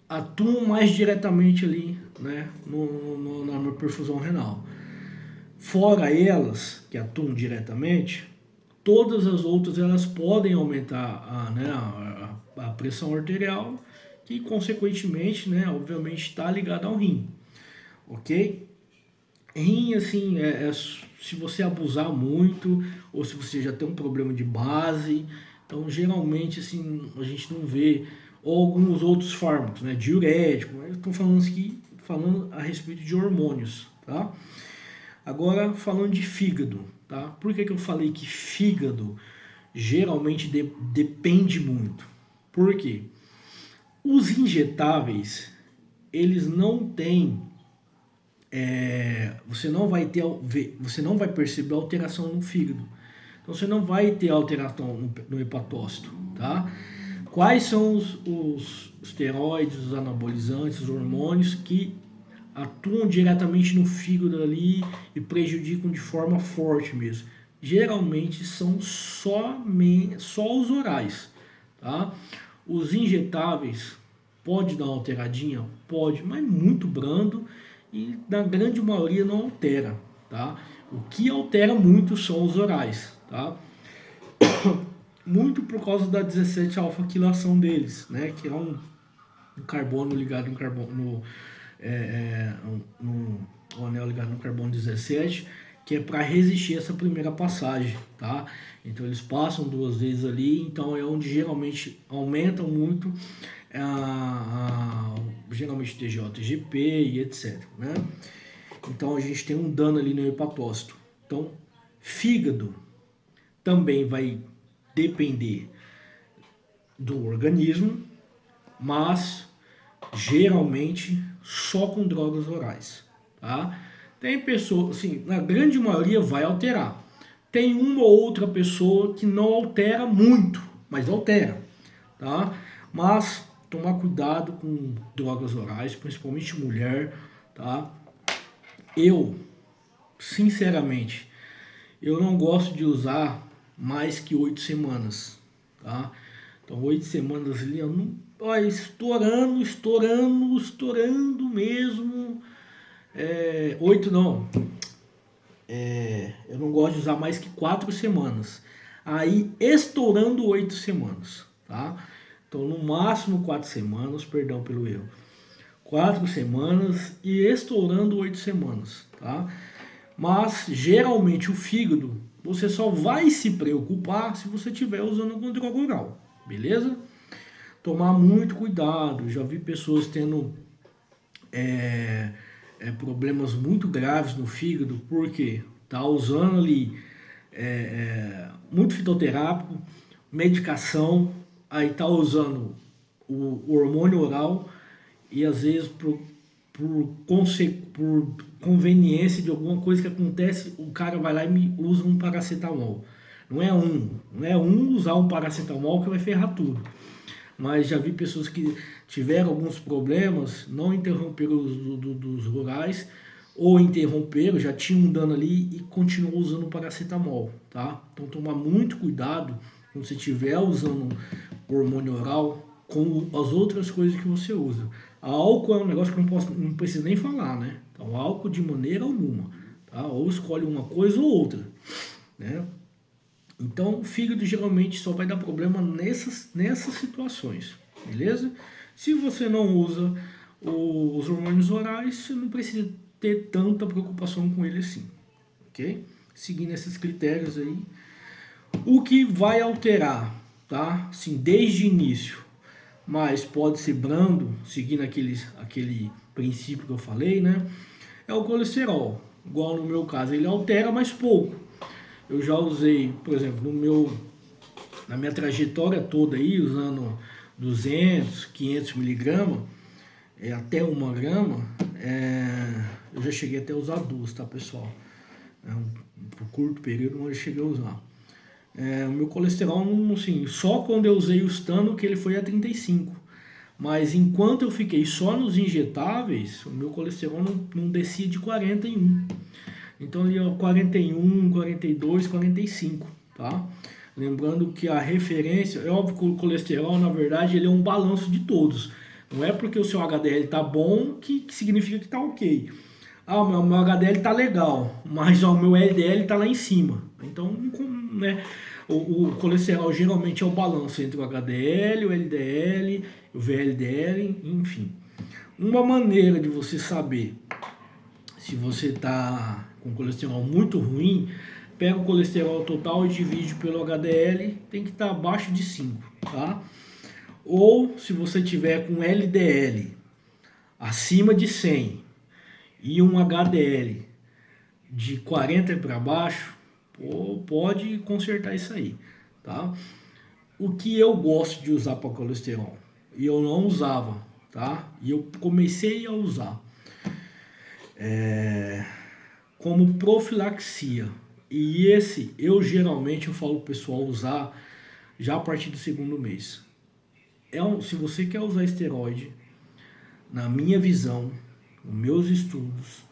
A: atuam mais diretamente ali, né, na perfusão renal. Fora elas, que atuam diretamente, todas as outras elas podem aumentar a pressão arterial, que consequentemente, né, obviamente está ligada ao rim, ok? Rim, assim, se você abusar muito, ou se você já tem um problema de base, então geralmente, assim, a gente não vê, ou alguns outros fármacos, né, diurético, eu estou falando a respeito de hormônios, tá? Agora, falando de fígado, tá? Por que eu falei que fígado geralmente depende muito? Por quê? Os injetáveis, eles não têm, você não vai perceber alteração no fígado. Então você não vai ter alteração no hepatócito, tá? Quais são os esteroides, os anabolizantes, os hormônios que atuam diretamente no fígado ali e prejudicam de forma forte mesmo? Geralmente são só os orais, tá? Os injetáveis pode dar uma alteradinha? Pode, mas muito brando e na grande maioria não altera, tá? O que altera muito são os orais, tá? Muito por causa da 17-alfa-quilação deles, né? Que é um carbono ligado em carbono, um anel ligado no carbono 17, que é para resistir essa primeira passagem, tá? Então eles passam 2 vezes ali, então é onde geralmente aumentam muito geralmente TJ, TGP e etc, né? Então a gente tem um dano ali no hepatócito. Então, fígado também vai depender do organismo, mas geralmente só com drogas orais, tá? Tem pessoas, assim, na grande maioria vai alterar. Tem uma ou outra pessoa que não altera muito, mas altera, tá? Mas tomar cuidado com drogas orais, principalmente mulher, tá? Eu, sinceramente, eu não gosto de usar mais que 8 semanas, tá? Então 8 semanas ali, eu não, olha, estourando mesmo. 8 não, eu não gosto de usar mais que 4 semanas. Aí estourando 8 semanas, tá? Então no máximo 4 semanas, perdão pelo erro. 4 semanas e estourando 8 semanas, tá? Mas geralmente o fígado você só vai se preocupar se você estiver usando algum droga oral, beleza? Tomar muito cuidado. Já vi pessoas tendo problemas muito graves no fígado porque tá usando ali muito fitoterápico, medicação, aí tá usando o hormônio oral e às vezes por conveniência de alguma coisa que acontece, o cara vai lá e me usa um paracetamol. Não é usar um paracetamol que vai ferrar tudo. Mas já vi pessoas que tiveram alguns problemas, não interromperam dos rurais, ou interromperam, já tinham um dano ali e continuam usando o paracetamol, tá? Então tomar muito cuidado quando você estiver usando hormônio oral com as outras coisas que você usa. Álcool é um negócio que não preciso nem falar, né? Então álcool de maneira alguma, tá? Ou escolhe uma coisa ou outra, né? Então, o fígado geralmente só vai dar problema nessas situações, beleza? Se você não usa os hormônios orais, você não precisa ter tanta preocupação com ele assim, ok? Seguindo esses critérios aí. O que vai alterar, tá? Sim, desde o início, mas pode ser brando, seguindo aquele princípio que eu falei, né? É o colesterol. Igual no meu caso, ele altera, mas pouco. Eu já usei, por exemplo, na minha trajetória toda aí, usando 200, 500 miligramas, até 1 grama, eu já cheguei até a usar 2, tá, pessoal? Por curto período, mas eu cheguei a usar. O meu colesterol, assim, só quando eu usei o Stano que ele foi a 35. Mas enquanto eu fiquei só nos injetáveis, o meu colesterol não descia de 41. Então ele é 41, 42, 45, tá? Lembrando que a referência, é óbvio que o colesterol, na verdade, ele é um balanço de todos. Não é porque o seu HDL tá bom que significa que tá ok. Ah, o meu HDL tá legal, mas o meu LDL tá lá em cima. Então, né, o colesterol geralmente é o balanço entre o HDL, o LDL, o VLDL, enfim. Uma maneira de você saber se você está com colesterol muito ruim, pega o colesterol total e divide pelo HDL, tem que estar abaixo de 5, tá? Ou se você tiver com LDL acima de 100 e um HDL de 40 para baixo, pode consertar isso aí, tá? O que eu gosto de usar para colesterol, e eu não usava, tá? E eu comecei a usar como profilaxia. E esse eu geralmente falo pro pessoal usar já a partir do segundo mês. Se você quer usar esteroide, na minha visão, nos meus estudos,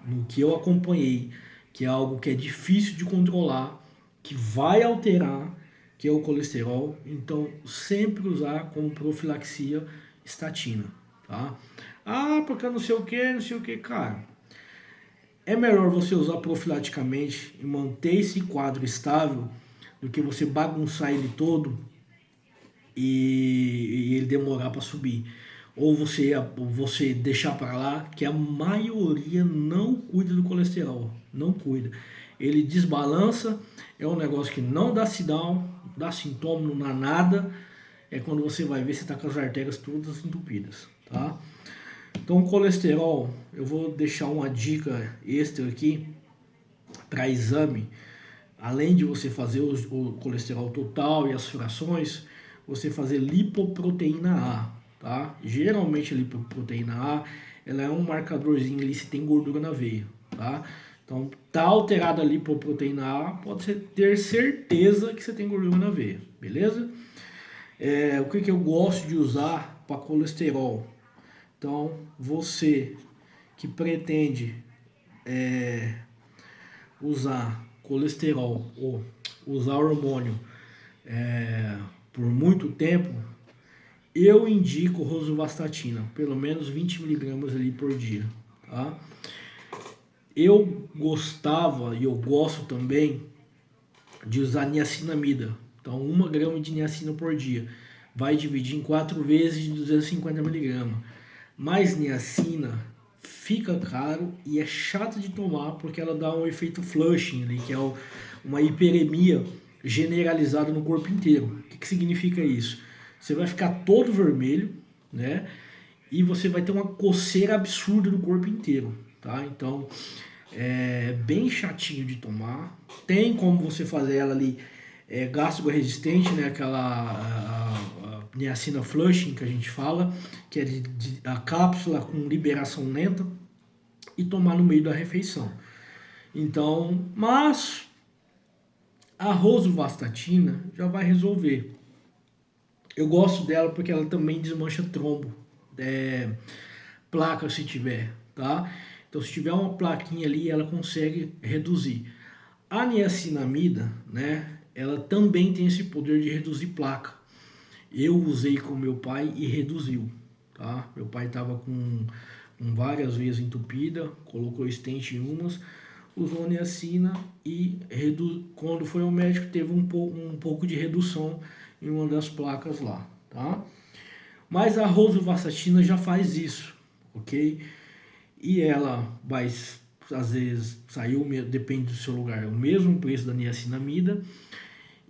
A: no que eu acompanhei, que é algo que é difícil de controlar, que vai alterar, que é o colesterol, então sempre usar como profilaxia estatina, tá? Ah, porque não sei o que, cara. É melhor você usar profilaticamente e manter esse quadro estável do que você bagunçar ele todo e ele demorar para subir. Ou você deixar para lá, que a maioria não cuida do colesterol, não cuida. Ele desbalança, é um negócio que não dá sinal, dá sintoma, não dá nada. É quando você vai ver, você está com as artérias todas entupidas, tá? Então, o colesterol, eu vou deixar uma dica extra aqui para exame. Além de você fazer o colesterol total e as frações, você fazer lipoproteína A. tá? Geralmente a lipoproteína A, ela é um marcadorzinho ali se tem gordura na veia, tá? Então, tá alterada a lipoproteína A, pode ter certeza que você tem gordura na veia, beleza? O que eu gosto de usar para colesterol? Então, você que pretende usar colesterol ou usar hormônio por muito tempo, eu indico rosuvastatina, pelo menos 20 miligramas ali por dia, tá? Eu gostava e eu gosto também de usar niacinamida. Então, 1 grama de niacina por dia. Vai dividir em 4 vezes de 250 miligramas. Mas niacina fica caro e é chato de tomar porque ela dá um efeito flushing ali, que é uma hiperemia generalizada no corpo inteiro. O que significa isso? Você vai ficar todo vermelho, né? E você vai ter uma coceira absurda no corpo inteiro, tá? Então, é bem chatinho de tomar. Tem como você fazer ela ali gástrico-resistente, né? Aquela a niacina flushing que a gente fala, que é a cápsula com liberação lenta e tomar no meio da refeição. Então, mas a rosuvastatina já vai resolver. Eu gosto dela porque ela também desmancha trombo, placa se tiver, tá? Então, se tiver uma plaquinha ali, ela consegue reduzir. A niacinamida, né? Ela também tem esse poder de reduzir placa. Eu usei com meu pai e reduziu, tá? Meu pai estava com várias vezes entupida, colocou stent em umas, usou niacina e quando foi ao médico teve um pouco de redução em uma das placas lá, tá? Mas a rosuvastatina já faz isso, ok? E ela vai, às vezes, depende do seu lugar, o mesmo preço da niacinamida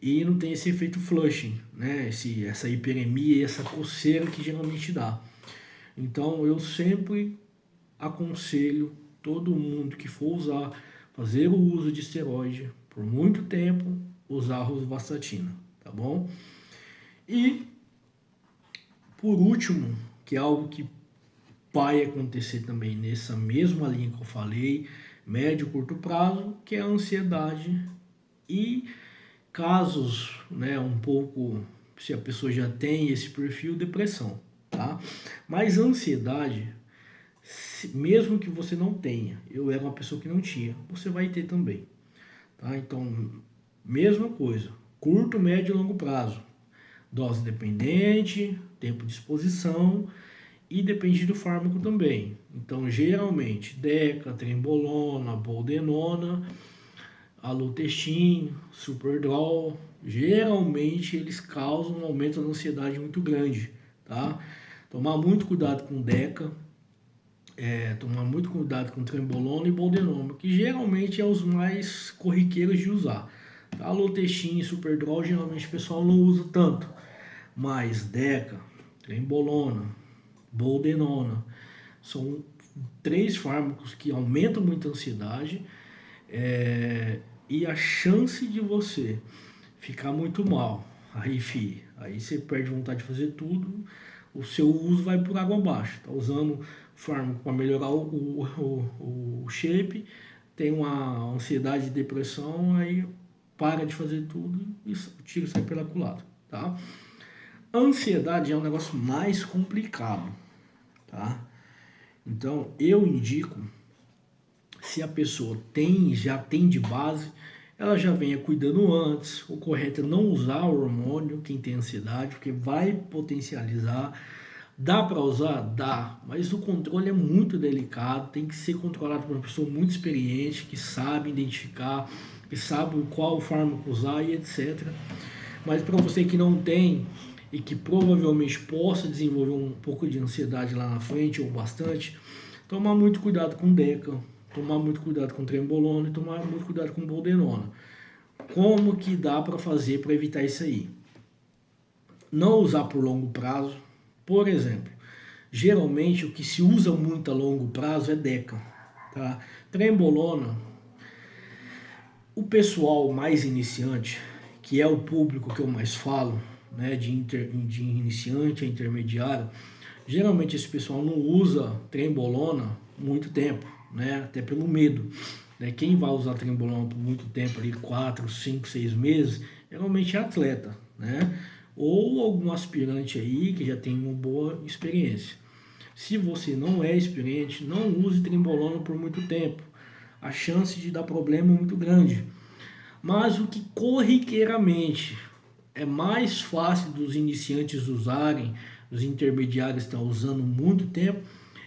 A: e não tem esse efeito flushing, né? Essa hiperemia e essa coceira que geralmente dá. Então, eu sempre aconselho todo mundo que for fazer o uso de esteroide por muito tempo, usar a rosuvastatina, tá bom? E, por último, que é algo que vai acontecer também nessa mesma linha que eu falei, médio e curto prazo, que é a ansiedade e casos, né, um pouco, se a pessoa já tem esse perfil, depressão, tá? Mas ansiedade, mesmo que você não tenha, eu era uma pessoa que não tinha, você vai ter também, tá? Então, mesma coisa, curto, médio e longo prazo, dose dependente, tempo de exposição e depende do fármaco também. Então, geralmente, Deca, Trembolona, Boldenona, Alotestin, Superdrol, geralmente eles causam um aumento da ansiedade muito grande, tá? Tomar muito cuidado com Deca, tomar muito cuidado com Trembolona e Boldenona, que geralmente é os mais corriqueiros de usar. Tá? Alotestin e Superdrol geralmente o pessoal não usa tanto, mas Deca, Trembolona, Boldenona são 3 fármacos que aumentam muito a ansiedade, e a chance de você ficar muito mal, aí você perde vontade de fazer tudo, o seu uso vai por água abaixo. Tá usando fármaco para melhorar o shape, tem uma ansiedade e depressão, aí para de fazer tudo e o tiro sai pela culatra, tá? A ansiedade é um negócio mais complicado, tá? Então, eu indico, se a pessoa já tem de base, ela já venha cuidando antes. O correto é não usar o hormônio, quem tem ansiedade, porque vai potencializar. Dá para usar? Dá, mas o controle é muito delicado, tem que ser controlado por uma pessoa muito experiente, que sabe identificar, que sabe qual fármaco usar e etc. Mas para você que não tem e que provavelmente possa desenvolver um pouco de ansiedade lá na frente, ou bastante, tomar muito cuidado com Deca, tomar muito cuidado com Trembolona e tomar muito cuidado com Boldenona. Como que dá para fazer para evitar isso aí? Não usar por longo prazo. Por exemplo, geralmente o que se usa muito a longo prazo é Deca. Tá? Trembolona, o pessoal mais iniciante, que é o público que eu mais falo, né, de iniciante a intermediário, Geralmente esse pessoal não usa trembolona muito tempo, né? Até pelo medo. Né? Quem vai usar trembolona por muito tempo, ali 4, 5, 6 meses, geralmente é atleta, né? Ou algum aspirante aí que já tem uma boa experiência. Se você não é experiente, não use trembolona por muito tempo. A chance de dar problema é muito grande. Mas o que corriqueiramente é mais fácil dos iniciantes usarem, os intermediários estão usando muito tempo,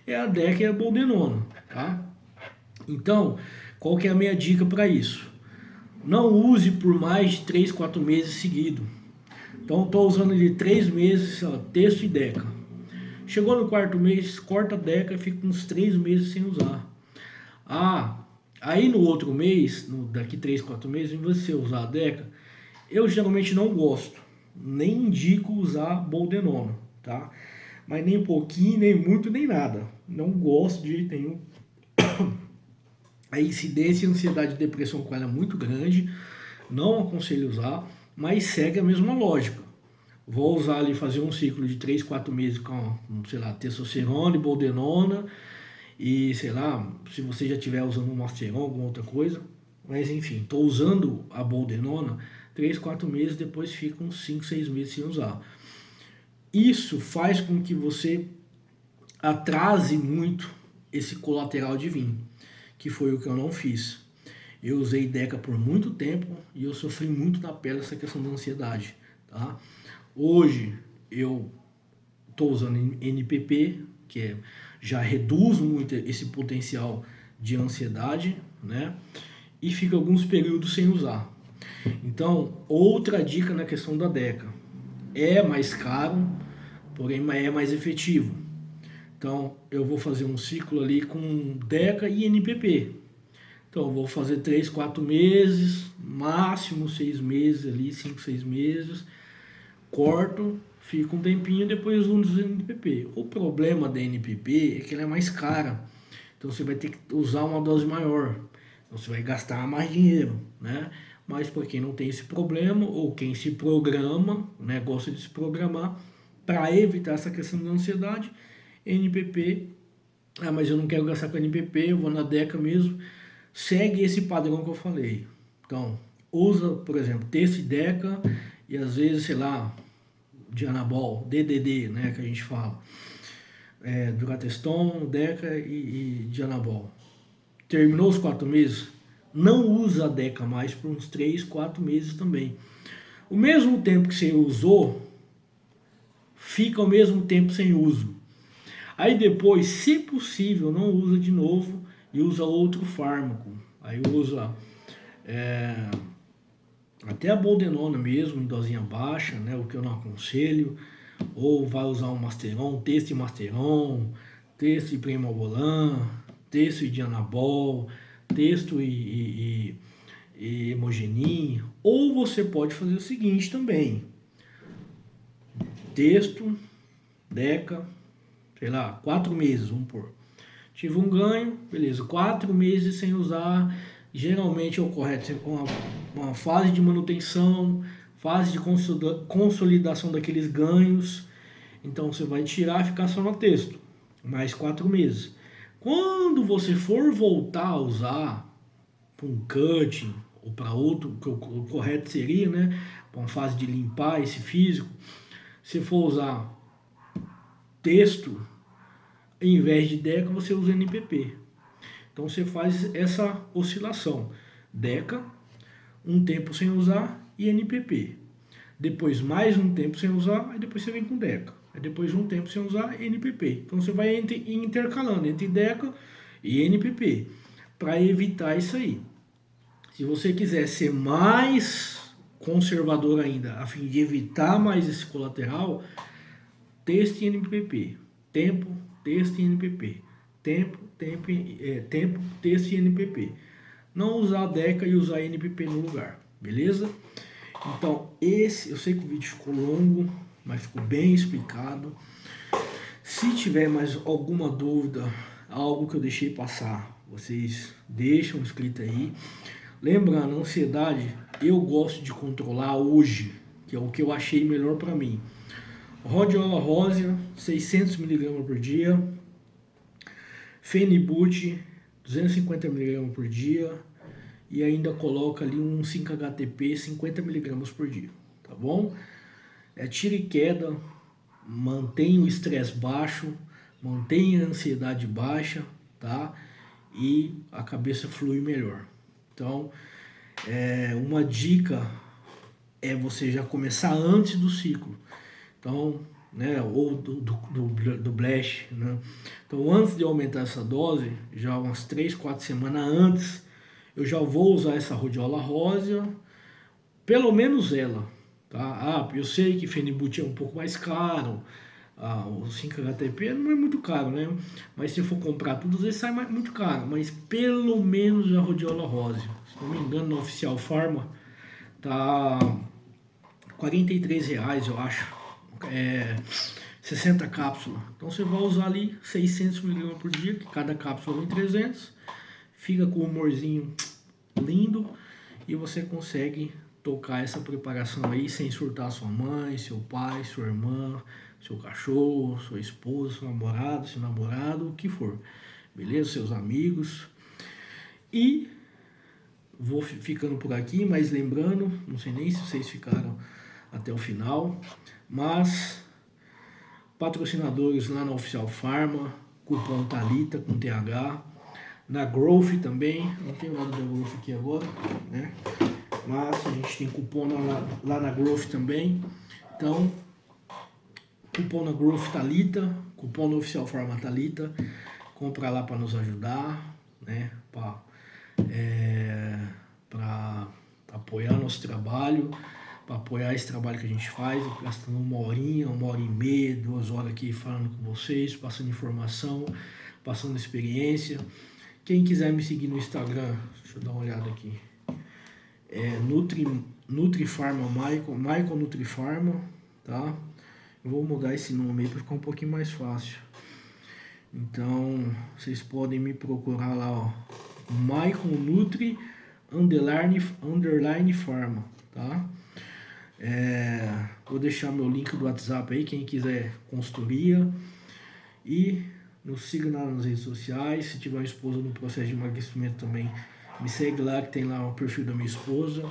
A: é a DECA e a boldenona, tá? Então, qual que é a minha dica para isso? Não use por mais de 3, 4 meses seguidos. Então, estou usando ele 3 meses, ó, texto e DECA. Chegou no quarto mês, corta a DECA e fica uns 3 meses sem usar. Ah, aí no outro mês, daqui 3, 4 meses, você usar a DECA, eu geralmente não gosto, nem indico usar boldenona, tá? Mas nem pouquinho, nem muito, nem nada. Não gosto de jeito nenhum. A incidência de ansiedade e depressão com ela é muito grande, não aconselho usar, mas segue a mesma lógica. Vou usar ali, fazer um ciclo de 3, 4 meses com, sei lá, testosterona e boldenona, e sei lá, se você já estiver usando um Masteron, alguma outra coisa, mas enfim, estou usando a boldenona 3, 4 meses, depois fica uns 5, 6 meses sem usar. Isso faz com que você atrase muito esse colateral de vinho, que foi o que eu não fiz. Eu usei DECA por muito tempo e eu sofri muito na pele essa questão da ansiedade, tá? Hoje eu estou usando NPP, que já reduz muito esse potencial de ansiedade, né? E fica alguns períodos sem usar. Então, outra dica na questão da DECA. É mais caro, porém é mais efetivo. Então, eu vou fazer um ciclo ali com DECA e NPP. Então, eu vou fazer 3, 4 meses, máximo 6 meses ali, 5, 6 meses. Corto, fica um tempinho e depois uso o NPP. O problema da NPP é que ela é mais cara. Então, você vai ter que usar uma dose maior. Então, você vai gastar mais dinheiro, né? Mas para quem não tem esse problema, ou quem se programa, né, gosta de se programar, para evitar essa questão da ansiedade, NPP, mas eu não quero gastar com NPP, eu vou na DECA mesmo, segue esse padrão que eu falei. Então, usa, por exemplo, texto e DECA, e às vezes, sei lá, Dianabol, DDD, né, que a gente fala, Durateston, DECA e Dianabol. Terminou os 4 meses, não usa a DECA mais por uns 3, 4 meses também. O mesmo tempo que você usou, fica ao mesmo tempo sem uso. Aí depois, se possível, não usa de novo e usa outro fármaco. Aí usa até a boldenona mesmo, em dosinha baixa, né, o que eu não aconselho. Ou vai usar um Masteron, texto e Masteron, texto e Primobolan, texto e Dianabol, texto e Hemogenin. Ou você pode fazer o seguinte também: texto, DECA, sei lá, 4 meses, vamos pôr. Tive um ganho, beleza, 4 meses sem usar. Geralmente ocorre uma fase de manutenção, fase de consolidação daqueles ganhos. Então você vai tirar e ficar só no texto, mais 4 meses. Quando você for voltar a usar para um cutting ou para outro, que o correto seria, né, para uma fase de limpar esse físico, se for usar texto, em vez de DECA, você usa NPP. Então você faz essa oscilação. DECA, um tempo sem usar, e NPP. Depois mais um tempo sem usar, aí depois você vem com DECA. Aí depois um tempo sem usar, NPP. Então você vai intercalando entre DECA e NPP, para evitar isso aí. Se você quiser ser mais conservador ainda, a fim de evitar mais esse colateral, texto e NPP. Tempo, texto e NPP. Tempo, texto e NPP. Não usar a DECA e usar NPP no lugar, beleza? Então, eu sei que o vídeo ficou longo, mas ficou bem explicado. Se tiver mais alguma dúvida, algo que eu deixei passar, vocês deixam escrito aí. Lembrando, a ansiedade eu gosto de controlar hoje, que é o que eu achei melhor para mim. Rhodiola rosea, 600 mg por dia. Phenibut, 250 mg por dia. E ainda coloca ali um 5-HTP, 50 mg por dia, tá bom? Tira e queda, mantém o estresse baixo, mantém a ansiedade baixa, tá? E a cabeça flui melhor. Então, uma dica é você já começar antes do ciclo. Então, né, ou do Blash, né? Então, antes de aumentar essa dose, já umas 3, 4 semanas antes, eu já vou usar essa Rhodiola rosea, pelo menos ela, tá? Eu sei que Phenibut é um pouco mais caro, o 5-HTP não é muito caro, né? Mas se for comprar tudo, às vezes sai muito caro, mas pelo menos a Rhodiola rosea. Se não me engano, na Oficial Pharma tá R$ 43, eu acho. 60 cápsulas. Então você vai usar ali 600 mg por dia, que cada cápsula vem 300. Fica com um humorzinho lindo e você consegue tocar essa preparação aí sem surtar sua mãe, seu pai, sua irmã, seu cachorro, sua esposa, seu namorado, o que for. Beleza? Seus amigos. E vou ficando por aqui, mas lembrando, não sei nem se vocês ficaram até o final, mas patrocinadores lá na Oficial Pharma, cupom Thalita com TH, na Growth também, não tenho nada da Growth aqui agora, né? Mas a gente tem cupom lá na Growth também, então cupom na Growth Thalita, cupom no Oficial Pharma Thalita, compra lá para nos ajudar, né? Para apoiar nosso trabalho, para apoiar esse trabalho que a gente faz, gastando uma hora e meia, 2 horas aqui falando com vocês, passando informação, passando experiência. Quem quiser me seguir no Instagram, deixa eu dar uma olhada aqui, Nutrifarma Michael Nutrifarma, tá? Eu vou mudar esse nome aí para ficar um pouquinho mais fácil. Então, vocês podem me procurar lá, ó, Michael Nutri _ Pharma, tá? Vou deixar meu link do WhatsApp aí, quem quiser consultoria. E nos siga nas redes sociais. Se tiver uma esposa no processo de emagrecimento também, me segue lá, que tem lá o perfil da minha esposa.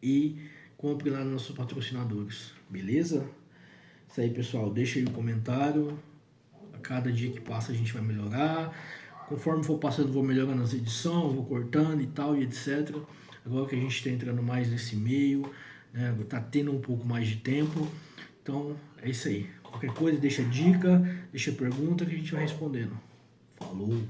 A: E compre lá nos nossos patrocinadores, beleza? Isso aí, pessoal, deixa aí o comentário. A cada dia que passa a gente vai melhorar. Conforme for passando, vou melhorando as edições, vou cortando e tal, e etc. Agora que a gente está entrando mais nesse meio, né, tá tendo um pouco mais de tempo. Então, é isso aí. Qualquer coisa, deixa dica, deixa pergunta que a gente vai respondendo. Falou!